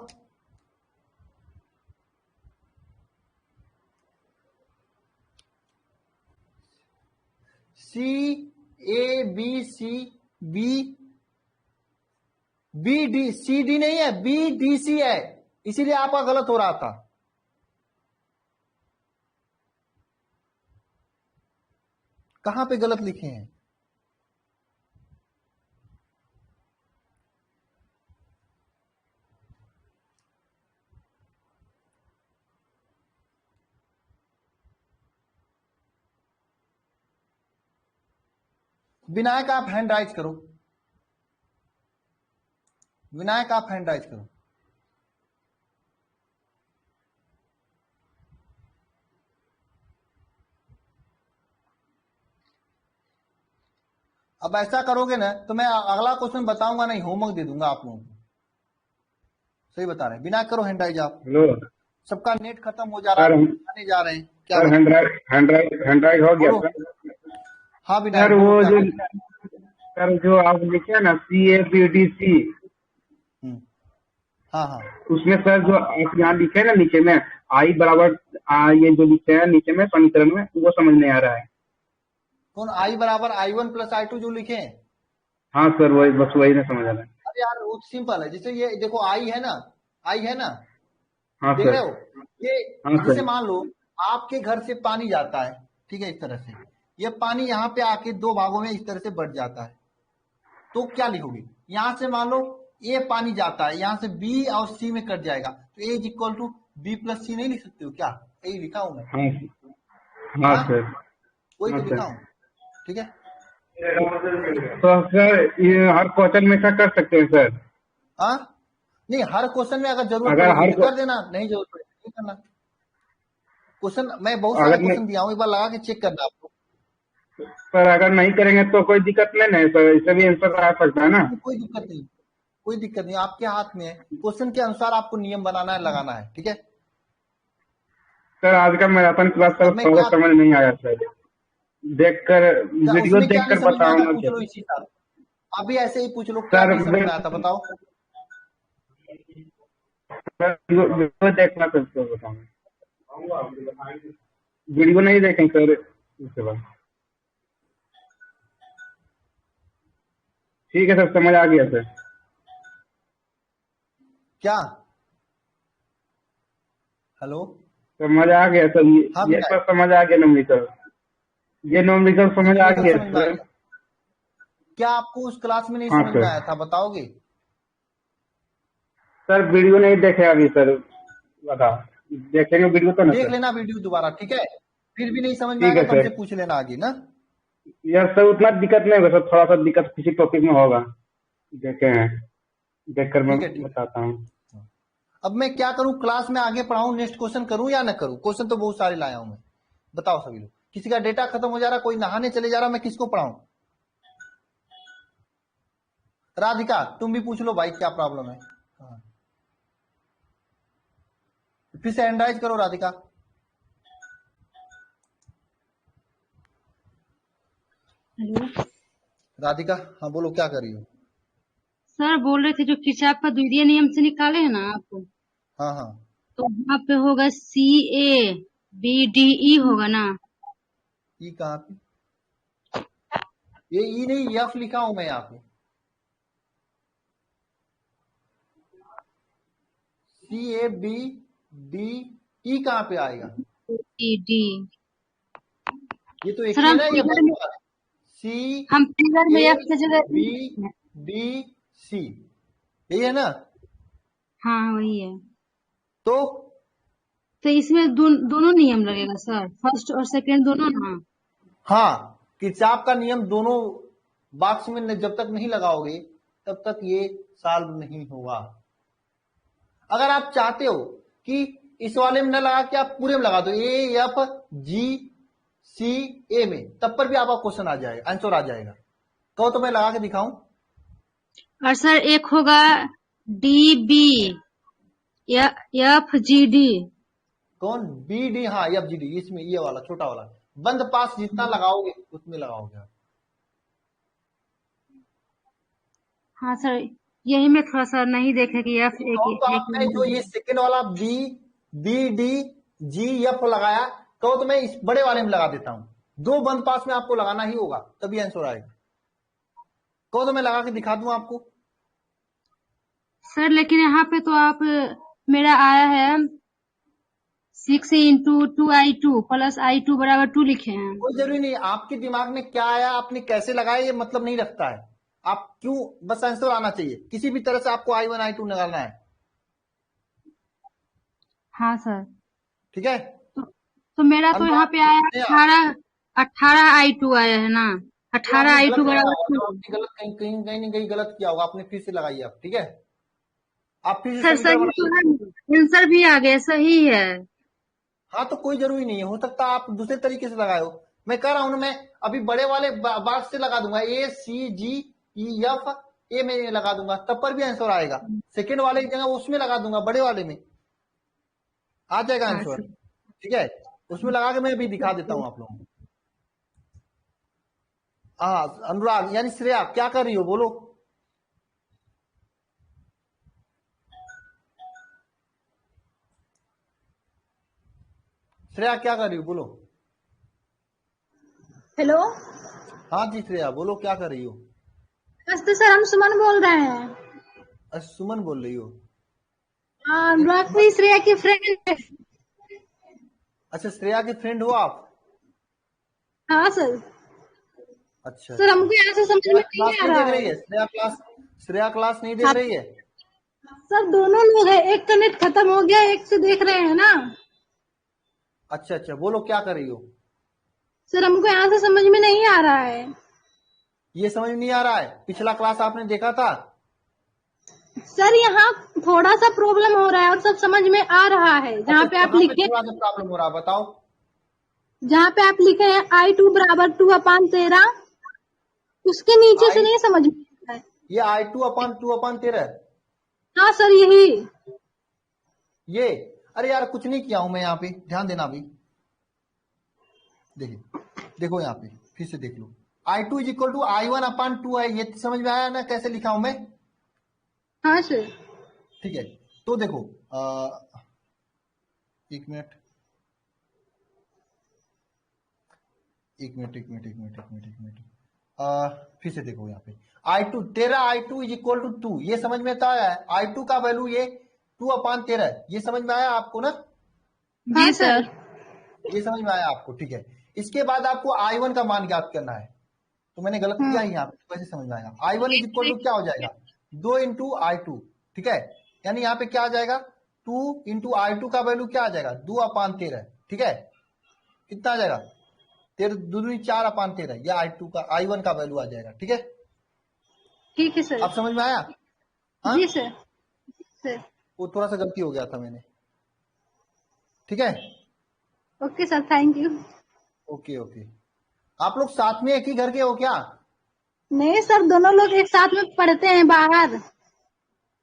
Speaker 1: CABCB BDCD नहीं है, BDC है, इसीलिए आपका गलत हो रहा था। कहां पे गलत लिखे हैं, विनायक आप हैंड राइज करो, विनायक आप हैंड राइज करो। अब ऐसा करोगे ना तो मैं अगला क्वेश्चन बताऊंगा नहीं, होमवर्क दे दूंगा आप लोगों को। सही बता रहे हैं, बिना करो हैंड राइज आप।
Speaker 2: हेलो
Speaker 1: सबका नेट खत्म हो जा रहा है, आने जा रहे हैं क्या।
Speaker 2: सर, हैंड राइज हो गया सर।
Speaker 1: हाँ बिना
Speaker 2: सर वो जो सर जो आप लिखे हैं ना CABDC,
Speaker 1: हाँ हाँ,
Speaker 2: उसमें सर जो आप यहाँ लिखे हैं ना नीचे में I बराबर ये जो लिखे हैं नीचे में समीकरण में, वो समझ नहीं आ रहा है।
Speaker 1: कौन I बराबर I1 + I2 जो लिखे हैं।
Speaker 2: हाँ सर, वही बस वही नहीं समझ आ रहा है।
Speaker 1: अरे यार वो सिंपल है, जैसे ये देखो I है ना, I है ना,
Speaker 2: हाँ
Speaker 1: देख
Speaker 2: सर।
Speaker 1: रहे हो ये।
Speaker 2: हाँ
Speaker 1: जैसे
Speaker 2: सर।
Speaker 1: मान लो आपके घर से पानी जाता है, ठीक है, इस तरह से ये पानी यहाँ पे आके दो भागों में इस तरह से बढ़ जाता है, तो क्या लिखोगे, यहाँ से मान लो ए पानी जाता है, यहाँ से बी और सी में कट जाएगा, तो A is equal to B + C नहीं लिख सकते हो क्या, यही लिखा हूं मैं।
Speaker 2: हाँ हाँ
Speaker 1: हाँ
Speaker 2: सर।
Speaker 1: वही
Speaker 2: हाँ
Speaker 1: तो लिखा
Speaker 2: सर।
Speaker 1: हूं, ठीक है।
Speaker 2: तो सर ये हर क्वेश्चन में ऐसा कर सकते हैं सर?
Speaker 1: हाँ नहीं, हर क्वेश्चन में अगर जरूरत
Speaker 2: अगर
Speaker 1: पड़ेगी
Speaker 2: हर
Speaker 1: तो कर देना, नहीं जरूरत पड़ेगी नहीं करना। क्वेश्चन मैं बहुत सारे
Speaker 2: अगर नहीं
Speaker 1: क्वेश्चन दिया हूँ, एक बार लगा के चेक करना आपको।
Speaker 2: सर, अगर नहीं करेंगे तो कोई दिक्कत नहीं है सर, इससे भी आंसर आ सकता है ना?
Speaker 1: कोई दिक्कत नहीं, कोई दिक्कत नहीं, आपके हाथ में है, क्वेश्चन के अनुसार आपको नियम बनाना है, लगाना है, ठीक है।
Speaker 2: सर आज का मैराथन क्लास सर
Speaker 1: अब मैं
Speaker 2: थोड़ा
Speaker 1: क्या,
Speaker 2: समझ नहीं आया सर, देखकर वीडियो
Speaker 1: उसमें क्या नहीं
Speaker 2: देखकर
Speaker 1: समझ में आया
Speaker 2: बताओ
Speaker 1: था,
Speaker 2: ना
Speaker 1: पूछ लो
Speaker 2: सर।
Speaker 1: इसी साल। अभी ऐसे ही पूछ लो, क्या
Speaker 2: सर
Speaker 1: नहीं समझ में आया था बताओ।
Speaker 2: वीडियो देखना सर, तो बताओ। वीडियो नहीं देखें सर उसके बाद। ठीक है सर, समझ आ गया सर।
Speaker 1: क्या, हेलो,
Speaker 2: समझ आ गया सर,
Speaker 1: हाँ
Speaker 2: ये
Speaker 1: विनायक,
Speaker 2: सब समझ आ गया नॉमेरिकल, ये नॉमेरिकल समझ आ
Speaker 1: न्यूमेरिकल
Speaker 2: गया
Speaker 1: समझ में आ
Speaker 2: सर।
Speaker 1: गया, क्या आपको उस क्लास में नहीं
Speaker 2: हाँ
Speaker 1: समझ में
Speaker 2: सर।
Speaker 1: आया था बताओगे।
Speaker 2: सर वीडियो नहीं देखे अभी सर, बताओ, देखेंगे वीडियो तो ना
Speaker 1: देख
Speaker 2: सर?
Speaker 1: लेना वीडियो दोबारा, ठीक है, फिर भी नहीं समझ में
Speaker 2: ठीक
Speaker 1: आएगा
Speaker 2: है
Speaker 1: तो
Speaker 2: सर।
Speaker 1: हमसे पूछ लेना आगे ना।
Speaker 2: यार सर उतना दिक्कत नहीं होगा सर, थोड़ा सा दिक्कत किसी टॉपिक में होगा, देखे हैं, देखकर मैं
Speaker 1: ठीक है, ठीक है।
Speaker 2: बताता हूँ।
Speaker 1: अब मैं क्या करूं, क्लास में आगे पढ़ाऊं, नेक्स्ट क्वेश्चन करूं या ना करूं, क्वेश्चन तो बहुत सारे लाया हूं मैं, बताओ सभी लोग। किसी का डेटा खत्म हो जा रहा, कोई नहाने चले जा रहा, मैं किसको पढ़ाऊं। राधिका तुम भी पूछ लो भाई, क्या प्रॉब्लम है। हाँ। फिर से एंड्राइज करो राधिका।
Speaker 3: हेलो
Speaker 1: राधिका हाँ बोलो, क्या कर रही हो।
Speaker 3: सर, बोल रहे थे जो किरचॉफ का द्वितीय नियम से निकाले है ना आप,
Speaker 1: हाँ हाँ,
Speaker 3: तो वहाँ पे होगा CABDE होगा ना।
Speaker 1: ई कहाँ पे, ये ई नहीं, एफ लिखा हूं मैं यहाँ पे, CABDE कहाँ पे आएगा,
Speaker 3: डी
Speaker 1: ये तो एक
Speaker 3: सर,
Speaker 1: ही है
Speaker 3: हम
Speaker 1: ना, ये
Speaker 3: फिगर में
Speaker 1: CABDC,
Speaker 3: हम फिगर में F की जगह
Speaker 1: यही है ना।
Speaker 3: हाँ वही है।
Speaker 1: तो
Speaker 3: तो इसमें दोनों नियम लगेगा सर, फर्स्ट और सेकंड दोनों ना।
Speaker 1: हाँ, किरचॉफ का नियम दोनों बॉक्स में जब तक नहीं लगाओगे तब तक ये सॉल्व नहीं होगा। अगर आप चाहते हो कि इस वाले में न लगा के आप पूरे में लगा दो, A F G सी ए में, तब पर भी आपका क्वेश्चन आ जाएगा, आंसर आ जाएगा। कहो तो मैं लगा के दिखाऊं।
Speaker 3: और सर एक होगा D B F G D.
Speaker 1: कौन? बी डी, हाँ एफ जी डी, इसमें ये वाला छोटा वाला बंद पास जितना लगाओगे उतने लगाओगे आप।
Speaker 3: हाँ सर, यही में थोड़ा सा नहीं देखे कि एफ
Speaker 1: कहो तो आपने जो ये सेकेंड वाला बी डी जी एफ लगाया, कहो तो मैं इस बड़े वाले में लगा देता हूं। दो बंद पास में आपको लगाना ही होगा, तभी आंसर आएगा। कहो तो मैं लगा के दिखा दूं आपको।
Speaker 3: सर लेकिन यहाँ पे तो आप मेरा आया है 6 इंटू 2i2 प्लस i2 बराबर 2 लिखे हैं।
Speaker 1: कोई जरूरी नहीं, आपके दिमाग में क्या आया, आपने कैसे लगाया, ये मतलब नहीं रखता है। आप क्यों, बस आंसर आना चाहिए, किसी भी तरह से आपको i1 i2 निकालना है।
Speaker 3: हाँ सर।
Speaker 1: ठीक है,
Speaker 3: तो मेरा तो यहाँ पे आया 18i2 आया है ना,
Speaker 1: तो आपने
Speaker 3: 18i2
Speaker 1: गलत लगाया
Speaker 3: बराबर
Speaker 1: होगा,
Speaker 3: 2।
Speaker 1: आपने गलत कहीं ना कहीं गलत किया होगा, आपने फिर से लगाइए आप। ठीक है, आप फिर से
Speaker 3: सर
Speaker 1: समीकरण
Speaker 3: सही
Speaker 1: बनाइए।
Speaker 3: तो है, आंसर भी आ गया, सही है।
Speaker 1: हाँ तो कोई जरूरी नहीं है, हो सकता है आप दूसरे तरीके से लगाए हो। मैं कह रहा हूं ना, मैं अभी बड़े वाले बाग से लगा दूंगा, ए सी जी ई एफ ए में लगा दूंगा, तब पर भी आंसर आएगा। सेकेंड वाले की जगह उसमें लगा दूंगा, बड़े वाले में आ जाएगा
Speaker 3: हाँ
Speaker 1: आंसर।
Speaker 3: सर।
Speaker 1: ठीक है, उसमें लगा के मैं अभी दिखा देता हूँ आप लोगों को। हाँ अनुराग यानी श्रेया, क्या कर रही हो बोलो। श्रेया क्या कर रही हो बोलो।
Speaker 4: हेलो।
Speaker 1: हाँ जी श्रेया बोलो, क्या कर रही हो।
Speaker 4: नमस्ते सर, हम सुमन बोल रहे हैं।
Speaker 1: अच्छा सुमन बोल रही हो।
Speaker 4: अनुराग श्रेया की फ्रेंड।
Speaker 1: अच्छा श्रेया के फ्रेंड हो आप।
Speaker 4: हाँ सर।
Speaker 1: अच्छा
Speaker 4: सर हमको यहाँ से समझ में
Speaker 1: क्लास
Speaker 4: नहीं आ
Speaker 1: नहीं
Speaker 4: रहा
Speaker 1: देख रही
Speaker 4: है।
Speaker 1: है श्रेया क्लास नहीं देख
Speaker 4: आप-
Speaker 1: रही है।
Speaker 4: सर दोनों लोग हैं, एक का नेट खत्म हो गया, एक से देख रहे हैं ना।
Speaker 1: अच्छा अच्छा बोलो क्या कर रही हो।
Speaker 4: सर हमको यहाँ से समझ में नहीं आ रहा है।
Speaker 1: ये समझ में नहीं आ रहा है, पिछला क्लास आपने देखा था।
Speaker 4: सर यहाँ थोड़ा सा प्रॉब्लम हो रहा है और सब समझ में आ रहा है। जहाँ पे आप
Speaker 1: कहाँ पे
Speaker 4: लिखे,
Speaker 1: थोड़ा सा प्रॉब्लम हो रहा है बताओ।
Speaker 4: जहाँ पे आप लिखे हैं i2 बराबर 2/13, उसके नीचे से
Speaker 1: आई
Speaker 4: नहीं समझ में आ रहा है।
Speaker 1: ये I2/2/13
Speaker 4: हाँ सर यही।
Speaker 1: ये, अरे यार कुछ नहीं किया हूं मैं यहाँ पे, ध्यान देना अभी। देखिए देखो यहाँ पे फिर से देख लो, I2 is equal to I1/2 है, ये समझ में आया ना कैसे लिखा हूं मैं।
Speaker 4: हाँ सर।
Speaker 1: ठीक है, तो देखो एक मिनट फिर से देखो यहाँ पे I2 13 I2 is equal to 2, ये समझ में आता है। I2 का वैल्यू ये 2/13, ये समझ में आया आपको ना।
Speaker 4: जी सर।
Speaker 1: ये समझ में आया आपको, ठीक है। इसके बाद आपको I1 का मान ज्ञात करना है, तो मैंने गलत किया ही यहाँ पे, तो कैसे समझ में आएगा। I1 इज इक्वल टू क्या हो जाएगा 2 इंटू I2, ठीक है। यानी यहाँ पे क्या आ जाएगा 2 इंटू I2 का वैल्यू क्या आ जाएगा 2/13, ठीक है। कितना आ जाएगा 4/13, यह I2 का I1 का वैल्यू आ जाएगा, ठीक है।
Speaker 4: ठीक है सर।
Speaker 1: अब समझ में आया। हाँ
Speaker 4: जी सर। सर
Speaker 1: वो थोड़ा सा गलती हो गया था मैंने, ठीक है।
Speaker 4: Okay sir, thank you.
Speaker 1: Okay okay, आप लोग साथ में एक ही घर के हो क्या।
Speaker 4: नहीं सर, दोनों लोग एक साथ में पढ़ते हैं बाहर।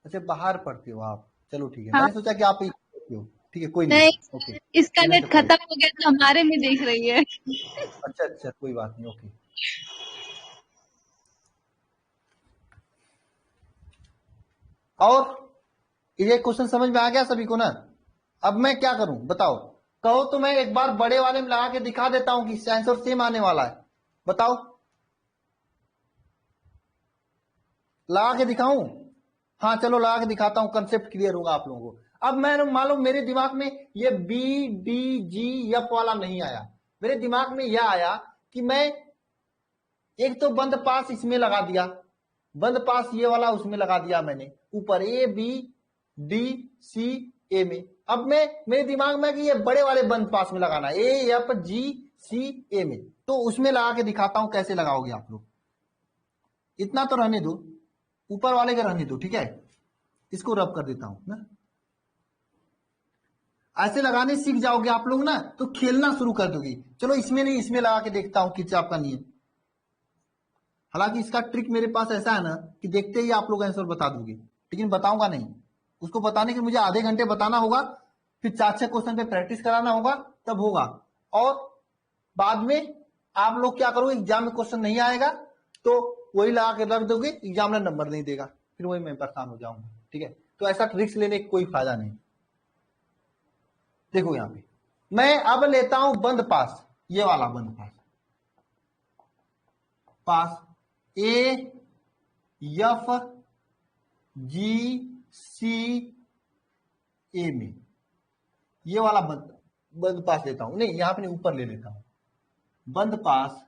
Speaker 1: अच्छा बाहर पढ़ते हो आप, चलो ठीक है।
Speaker 4: हाँ।
Speaker 1: मैंने सोचा कि आप एक पढ़ते हो, ठीक है कोई नहीं।
Speaker 5: नहीं,
Speaker 1: ओके,
Speaker 5: इसका
Speaker 1: मैंने
Speaker 5: नेट
Speaker 1: तो
Speaker 5: खत्म हो गया तो हमारे में देख रही है।
Speaker 1: अच्छा अच्छा कोई बात नहीं, ओके। और ये क्वेश्चन समझ में आ गया सभी को ना। अब मैं क्या करूं बताओ। कहो तो मैं एक बार बड़े वाले में लगा के दिखा देता हूं कि आंसर सेम आने वाला है, बताओ लगा के दिखाऊं। हाँ चलो लगा के दिखाता हूं, कंसेप्ट क्लियर होगा आप लोगों को। अब मैं मान लो मेरे दिमाग में ये बी डी जी एफ वाला नहीं आया, मेरे दिमाग में यह आया कि मैं एक तो बंद पास इसमें लगा दिया, बंद पास ये वाला उसमें लगा दिया मैंने, ऊपर ए बी डी सी ए में। अब मैं मेरे दिमाग में कि ये बड़े वाले बंद पास में लगाना है, ए एफ जी सी ए में, तो उसमें लगा के दिखाता हूं कैसे लगाओगे आप लोग। इतना तो रहने दो, ऊपर वाले का रहने दो, ठीक है। इसको रब कर देता हूं ना। ऐसे लगाने सीख जाओगे आप लोग ना तो खेलना शुरू कर दोगे। चलो इसमें नहीं, इसमें लगा के देखता हूं किरचॉफ का नियम। हालांकि इसका ट्रिक मेरे पास ऐसा है ना कि देखते ही आप लोग आंसर बता दोगे, लेकिन बताऊंगा नहीं। उसको बताने के मुझे आधे घंटे बताना होगा, फिर 4-6 क्वेश्चन पे प्रैक्टिस कराना होगा, तब होगा। और बाद में आप लोग क्या करोगे, एग्जाम में क्वेश्चन नहीं आएगा तो वही लगा के रख दोगे, एग्जामिनर नंबर नहीं देगा, फिर वही मैं परेशान हो जाऊंगा। ठीक है, तो ऐसा रिस्क लेने का कोई फायदा नहीं। देखो यहां पे मैं अब लेता हूं बंद पास, ये वाला बंद पास ए एफ जी सी ए में, ये वाला बंद पास लेता हूं। नहीं, यहां पे ऊपर ले लेता हूं बंद पास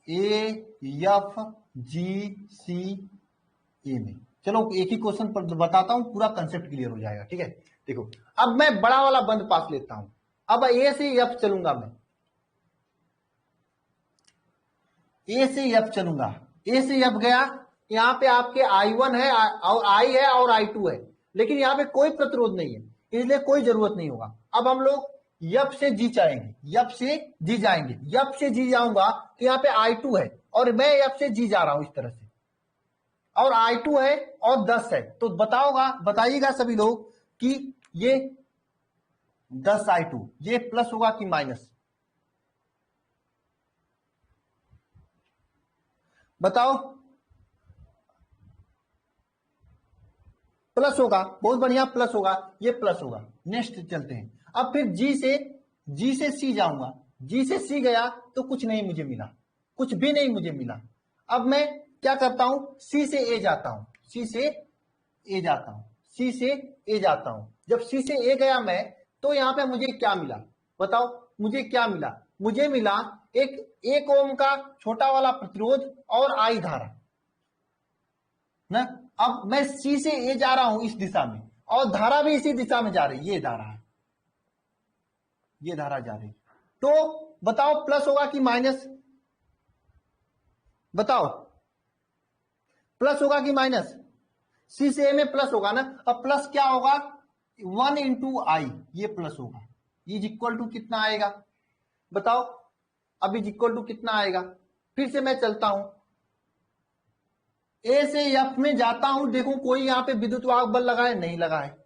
Speaker 1: ए एफ जी सी ए में। चलो एक ही क्वेश्चन पर बताता हूं, पूरा कंसेप्ट क्लियर हो जाएगा। ठीक है, देखो अब मैं बड़ा वाला बंद पास लेता हूं। अब ए से एफ चलूंगा, मैं ए से एफ चलूंगा। ए से एफ गया, यहां पे आपके I1 है और I है और I2 है, लेकिन यहां पे कोई प्रतिरोध नहीं है, इसलिए कोई जरूरत नहीं होगा। अब हम लोग एफ से जी जाएंगे, एफ से जी जाएंगे। एफ से जी जाऊंगा तो यहाँ पे I2 है और मैं एफ से जी जा रहा हूं इस तरह से, और I2 है और 10 है। तो बताइएगा सभी लोग कि ये 10 I2 ये प्लस होगा कि माइनस, बताओ। प्लस होगा, बहुत बढ़िया, प्लस होगा, ये प्लस होगा। नेक्स्ट चलते हैं। अब फिर जी से सी जाऊंगा। जी से सी गया तो कुछ नहीं मुझे मिला, कुछ भी नहीं मुझे मिला। अब मैं क्या करता हूं, सी से ए जाता हूं, सी से ए जाता हूं, सी से ए जाता हूं। जब सी से ए गया मैं, तो यहां पे मुझे क्या मिला, बताओ मुझे क्या मिला। मुझे मिला एक 1 ओम का छोटा वाला प्रतिरोध और आई धारा ना। अब मैं सी से ए जा रहा हूं इस दिशा में, और धारा भी इसी दिशा में जा रही है, ये धारा है, ये धारा जा रही है। तो बताओ प्लस होगा कि माइनस, बताओ प्लस होगा कि माइनस। सी से ए में प्लस होगा ना। अब प्लस क्या होगा, 1 इंटू आई, ये प्लस होगा। इज इक्वल टू कितना आएगा, बताओ। अब इज इक्वल टू कितना आएगा। फिर से मैं चलता हूं, ए से एफ में जाता हूं, देखो कोई यहां पे विद्युत वाहक बल लगा है, नहीं लगा है।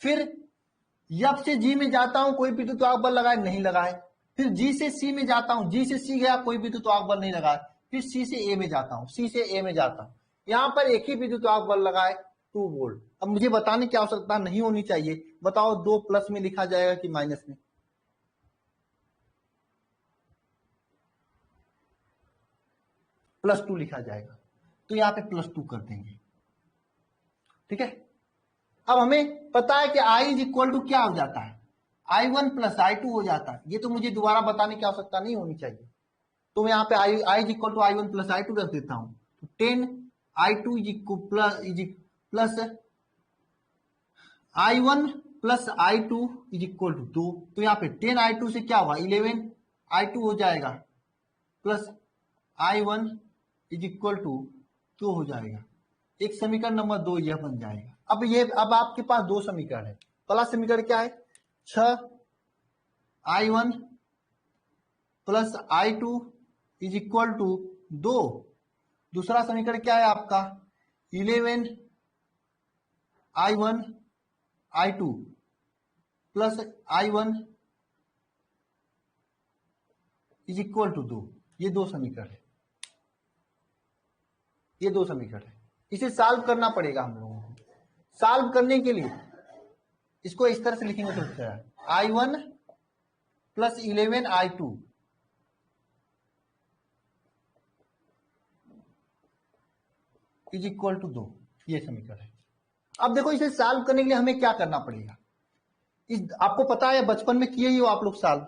Speaker 1: फिर एफ से जी में जाता हूं, कोई विद्युत वाहक बल लगा है, नहीं लगा है। फिर जी से सी में जाता हूं, जी से सी गया, कोई विद्युत वाहक बल नहीं लगा है। फिर सी से ए में जाता हूं, सी से ए में जाता हूं, यहां पर एक ही विद्युत वाहक बल लगा है, 2 वोल्ट। अब मुझे बताने की आवश्यकता नहीं होनी चाहिए, बताओ 2 प्लस में लिखा जाएगा कि माइनस में। +2 लिखा जाएगा, तो यहां पे +2 कर देंगे। ठीक है, अब हमें पता है कि I इज इक्वल टू क्या हो जाता है, I1 प्लस I2 हो जाता है। ये तो मुझे दोबारा बताने की आवश्यकता नहीं होनी चाहिए। तो मैं यहाँ पे I is equal to I1 plus I2 रख देता हूं। तो 10 I2 plus I1 plus I2 is equal to 2। तो यहाँ पे 10 I2 से क्या होगा, 11 I2 हो जाएगा, plus I1 is equal to 2 हो जाएगा। एक समीकरण नंबर 2 यह बन जाएगा। अब आपके पास 2 समीकरण है। पहला समीकरण क्या है, 6 I1 plus I2 is equal to 2। दूसरा समीकरण क्या है आपका, 11 I1 I2 plus I1 is equal to 2। ये 2 समीकरण है, ये 2 समीकरण है। इसे सॉल्व करना पड़ेगा हम लोगों को। सॉल्व करने के लिए इसको इस तरह से लिखेंगे तो क्या है, I1 plus 11 I2 is equal to 2। ये समीकरण है। अब देखो इसे सॉल्व करने के लिए हमें क्या करना पड़ेगा, आपको पता है, बचपन में किए ही हो आप लोग सॉल्व।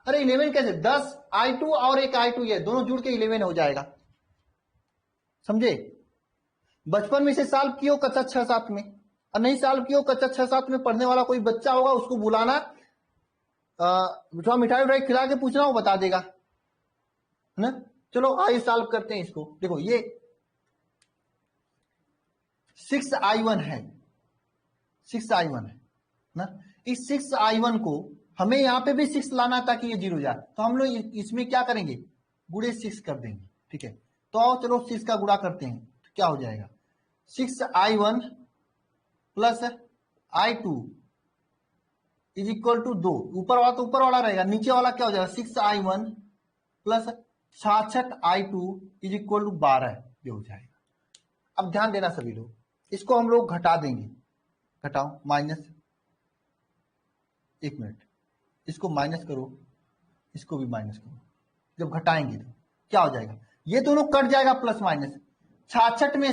Speaker 1: अरे 11 कैसे, 10 I2 और एक I2 ये दोनों जुड़ के 11 हो जाएगा, समझे। बचपन में इसे सॉल्व किए हो कक्षा 6-7 में, और नहीं सॉल्व किए हो कक्षा 6-7 में पढ़ने वाला कोई बच्चा होगा, उसको बुलाना, थोड़ा मिठाई उठाई खिला के पूछना, वो बता देगा, है ना। चलो आइए सॉल्व करते हैं इसको। देखो ये 6i1 है, 6i1 है ना। इस 6i1 को हमें यहाँ पे भी 6 लाना है ताकि ये 0 जाए, तो हम लोग इसमें क्या करेंगे, गुणे 6 कर देंगे। ठीक है, तो आओ चलो 6 का गुणा करते हैं, तो क्या हो जाएगा 6i1 plus i2 is equal to 2। ऊपर वाला तो ऊपर वाला रहेगा, नीचे वाला क्या हो जाएगा 6i1 plus 66i2 is equal to 12 ये हो जाएगा। अब ध्यान देना सभी लोग, इसको हम लोग घटा देंगे, घटाओ माइनस, एक मिनट, इसको माइनस करो, इसको भी माइनस करो। जब घटाएंगे तो क्या हो जाएगा, ये दोनों कट जाएगा प्लस माइनस। 66 में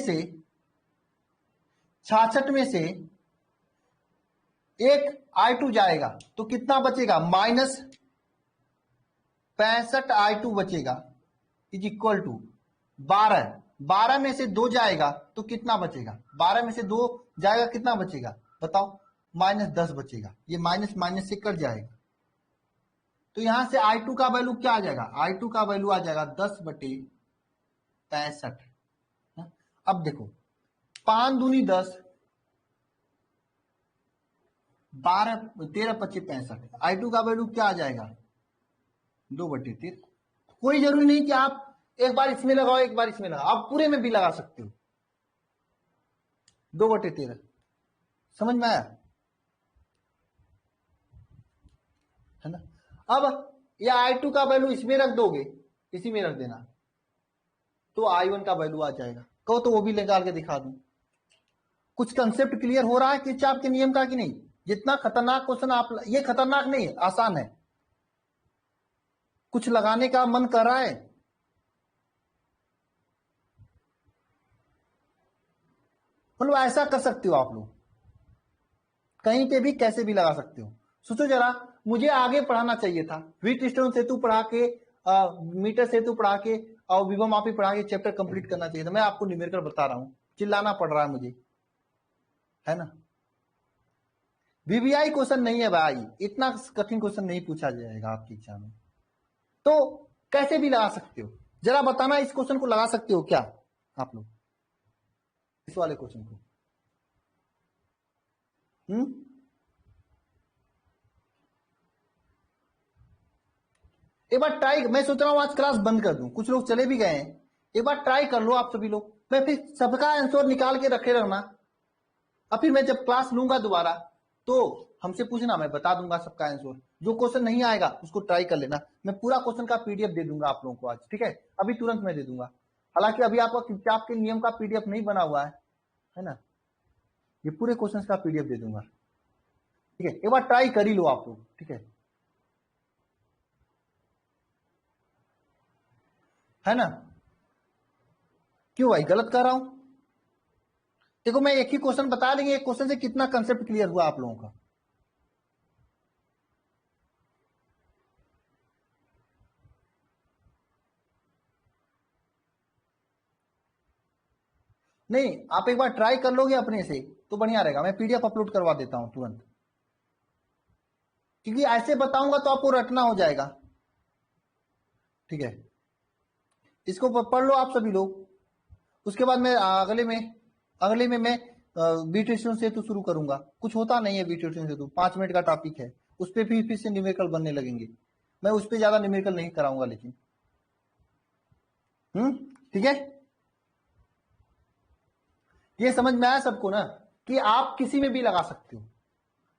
Speaker 1: से एक i2 जाएगा तो कितना बचेगा, माइनस 65i2 बचेगा इज इक्वल टू 12। 12 में से 2 जाएगा तो कितना बचेगा, 12 में से 2 जाएगा कितना बचेगा बताओ, माइनस 10 बचेगा। ये माइनस माइनस से कट जाएगा, तो यहां से i2 का वैल्यू क्या आ जाएगा, i2 का वैल्यू आ जाएगा 10/65। अब देखो 5 दूनी 10, 12 13 25 65, i2 का वैल्यू क्या आ जाएगा 2/13। कोई जरूरी नहीं कि आप एक बार इसमें लगाओ एक बार इसमें लगाओ, आप पूरे में भी लगा सकते हो। 2/13 समझ में आया है ना। अब ये i2 का वैल्यू इसमें रख दोगे, इसी में रख देना, तो i1 का वैल्यू आ जाएगा। कहो तो वो भी निकाल के दिखा दूं। कुछ कंसेप्ट क्लियर हो रहा है किरचॉफ के नियम का कि नहीं। जितना खतरनाक क्वेश्चन आप, ये खतरनाक नहीं है, आसान है। कुछ लगाने का मन कर रहा है, मतलब ऐसा कर सकते हो आप लोग, कहीं पे भी कैसे भी लगा सकते हो। सोचो जरा, मुझे आगे पढ़ाना चाहिए था, व्हीटस्टोन सेतु पढ़ा के, मीटर सेतु पढ़ा के और विभव मापी पढ़ा के चैप्टर कंप्लीट करना चाहिए था। मैं आपको न्यूमेरिकल बता रहा हूं, चिल्लाना पड़ रहा है मुझे, है ना। वीवीआई क्वेश्चन नहीं है भाई, इतना कठिन क्वेश्चन नहीं पूछा जाएगा आपकी एग्जाम में, तो कैसे भी लगा सकते हो। जरा बताना, इस क्वेश्चन को लगा सकते हो क्या आप लोग, इस वाले क्वेश्चन को। एक बार ट्राई, मैं सोच रहा हूं आज क्लास बंद कर दूं, कुछ लोग चले भी गए हैं। एक बार ट्राई कर लो आप सभी लोग, मैं फिर सबका आंसर निकाल के रखे रहना, और फिर मैं जब क्लास लूंगा दोबारा तो हमसे पूछना, मैं बता दूंगा सबका आंसर। जो क्वेश्चन नहीं आएगा उसको ट्राई कर लेना, मैं पूरा क्वेश्चन का पीडीएफ दे दूंगा आप लोगों को आज, ठीक है। अभी तुरंत मैं दे दूंगा, हालांकि अभी आपका किरचॉफ के नियम का पीडीएफ नहीं बना हुआ है ना। ये पूरे क्वेश्चन का पीडीएफ दे दूंगा, ठीक है। एक बार ट्राई कर ही लो आप लोग, ठीक है ना। क्यों भाई गलत कर रहा हूं। देखो मैं एक ही क्वेश्चन बता देंगे, एक क्वेश्चन से कितना कंसेप्ट क्लियर हुआ आप लोगों का। नहीं, आप एक बार ट्राई कर लोगे अपने से तो बढ़िया रहेगा। मैं पीडीएफ अपलोड करवा देता हूं तुरंत, क्योंकि ऐसे बताऊंगा तो आपको रटना हो जाएगा, ठीक है। इसको पढ़ लो आप सभी लोग, उसके बाद मैं अगले में मैं व्हीटस्टोन सेतु शुरू करूंगा। कुछ होता नहीं है व्हीटस्टोन सेतु, 5 मिनट का टॉपिक है, उस पर फिर से न्यूमेरिकल बनने लगेंगे। मैं उस पर ज्यादा न्यूमेरिकल नहीं कराऊंगा, लेकिन ठीक है। ये समझ में आया सबको ना, कि आप किसी में भी लगा सकते हो।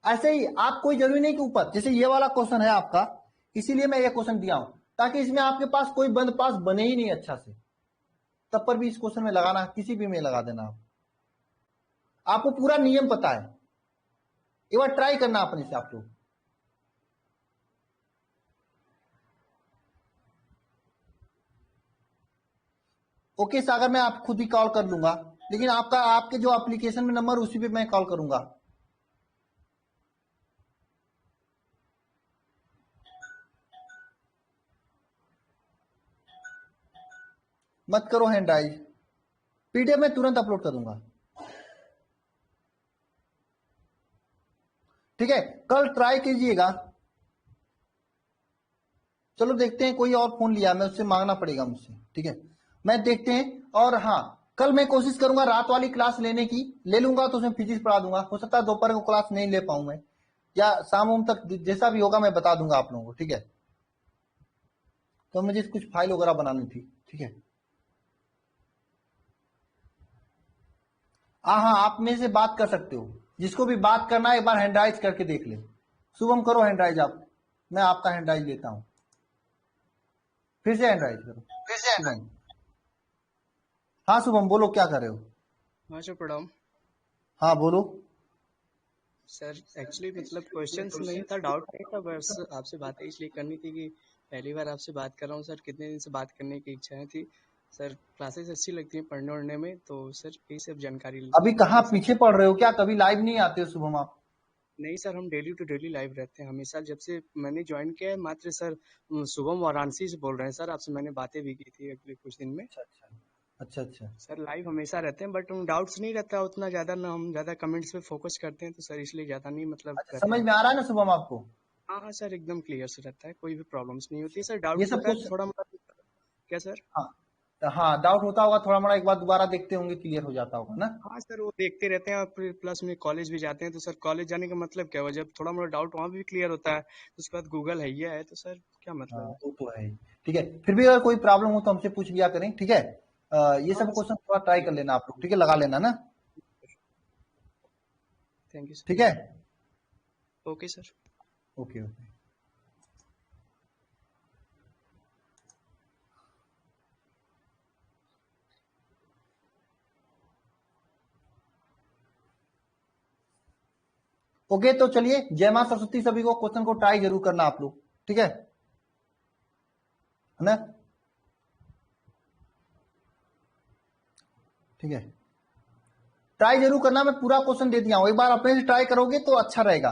Speaker 1: ऐसे ही आप, कोई जरूरी नहीं कि ऊपर, जैसे ये वाला क्वेश्चन है आपका, इसीलिए मैं ये क्वेश्चन दिया हूं, ताकि इसमें आपके पास कोई बंद पास बने ही नहीं अच्छा से, तब पर भी इस क्वेश्चन में लगाना, किसी भी में लगा देना। आपको पूरा नियम पता है, एक बार ट्राई करना अपने से आप लोग। ओके सागर, मैं आप खुद ही कॉल कर लूंगा, लेकिन आपके जो एप्लीकेशन में नंबर उसी पे मैं कॉल करूंगा। मत करो हैंड राइज, पीडीएफ में तुरंत अपलोड कर दूंगा, ठीक है। कल ट्राई कीजिएगा। चलो देखते हैं, कोई और फोन लिया, मैं उससे मांगना पड़ेगा मुझसे, ठीक है। मैं देखते हैं। और हाँ, कल मैं कोशिश करूंगा रात वाली क्लास लेने की, ले लूंगा तो उसमें फिजिक्स पढ़ा दूंगा। हो सकता है दोपहर को क्लास नहीं ले पाऊं मैं, या शाम उम तक जैसा भी होगा मैं बता दूंगा आप लोगों को, ठीक है। तो मुझे कुछ फाइल वगैरह बनानी थी, ठीक है। हाँ, आप मेरे से बात कर सकते हो, जिसको भी बात करना है एक बार हैंड राइज करके देख ले। शुभम करो हैंड राइज आप, मैं आपका हैंड राइज लेता हूँ। फिर से हैंड राइज करो शुभम। हाँ शुभम बोलो, क्या कर रहे हो?
Speaker 6: हाँ सर प्रणाम।
Speaker 1: हाँ बोलो।
Speaker 6: सर एक्चुअली मतलब क्वेश्चन नहीं था, डाउट नहीं था, बस आपसे बातें इसलिए करनी थी कि पहली बार आपसे बात कर रहा हूँ सर। कितने दिन से बात करने की इच्छा थी सर। क्लासेस अच्छी लगती हैं पढ़ने उड़ने में, तो सर यही सब जानकारी
Speaker 1: अभी कहाँ पीछे पड़ रहे हो क्या? कभी लाइव नहीं आते हो शुभम आप?
Speaker 6: नहीं सर, हम डेली टू डेली लाइव रहते हैं हमेशा। जब से मैंने ज्वाइन किया है मात्र सर, शुभम वाराणसी से बोल रहे हैं सर। आपसे मैंने बातें भी की थी अगले कुछ दिन में।
Speaker 1: अच्छा अच्छा
Speaker 6: सर लाइव हमेशा रहते हैं, बट डाउट्स नहीं रहता उतना ज्यादा ना, हम ज्यादा कमेंट्स पे फोकस करते हैं तो सर इसलिए ज्यादा नहीं मतलब
Speaker 1: अच्छा,
Speaker 6: रहते
Speaker 1: समझ
Speaker 6: हैं।
Speaker 1: में आ रहा है ना शुभम आपको?
Speaker 6: हाँ हाँ सर, एकदम क्लियर से रहता है, कोई भी प्रॉब्लम्स नहीं होती है सर।
Speaker 1: ये
Speaker 6: डाउट्स
Speaker 1: सब
Speaker 6: होता है
Speaker 1: कुछ,
Speaker 6: तो थोड़ा मतलब क्या सर?
Speaker 1: हाँ हाँ डाउट होता होगा थोड़ा मोड़ा, एक बार दोबारा देखते होंगे क्लियर हो जाता होगा ना।
Speaker 6: हाँ सर, वो देखते रहते हैं। और फिर प्लस में कॉलेज भी जाते हैं, तो सर कॉलेज जाने का मतलब क्या हुआ? जब थोड़ा मोड़ा डाउट वहाँ भी क्लियर होता है तो उसके बाद गूगल है ये है, तो सर क्या मतलब
Speaker 1: हाँ
Speaker 6: है?
Speaker 1: वो तो है ही। ठीक है, फिर भी अगर कोई प्रॉब्लम हो तो हमसे पूछ लिया करें, ठीक है। ये
Speaker 6: हाँ
Speaker 1: सब क्वेश्चन थोड़ा ट्राई कर लेना आप लोग, ठीक है, लगा लेना ना।
Speaker 6: Thank you sir.
Speaker 1: ठीक है,
Speaker 6: okay sir.
Speaker 1: Okay okay. Okay तो चलिए, जय मां सरस्वती सभी को। क्वेश्चन को ट्राई जरूर करना आप लोग, ठीक है ना? ठीक है, ट्राई जरूर करना। मैं पूरा क्वेश्चन दे दिया हूं, एक बार अपने से ट्राई करोगे तो अच्छा रहेगा।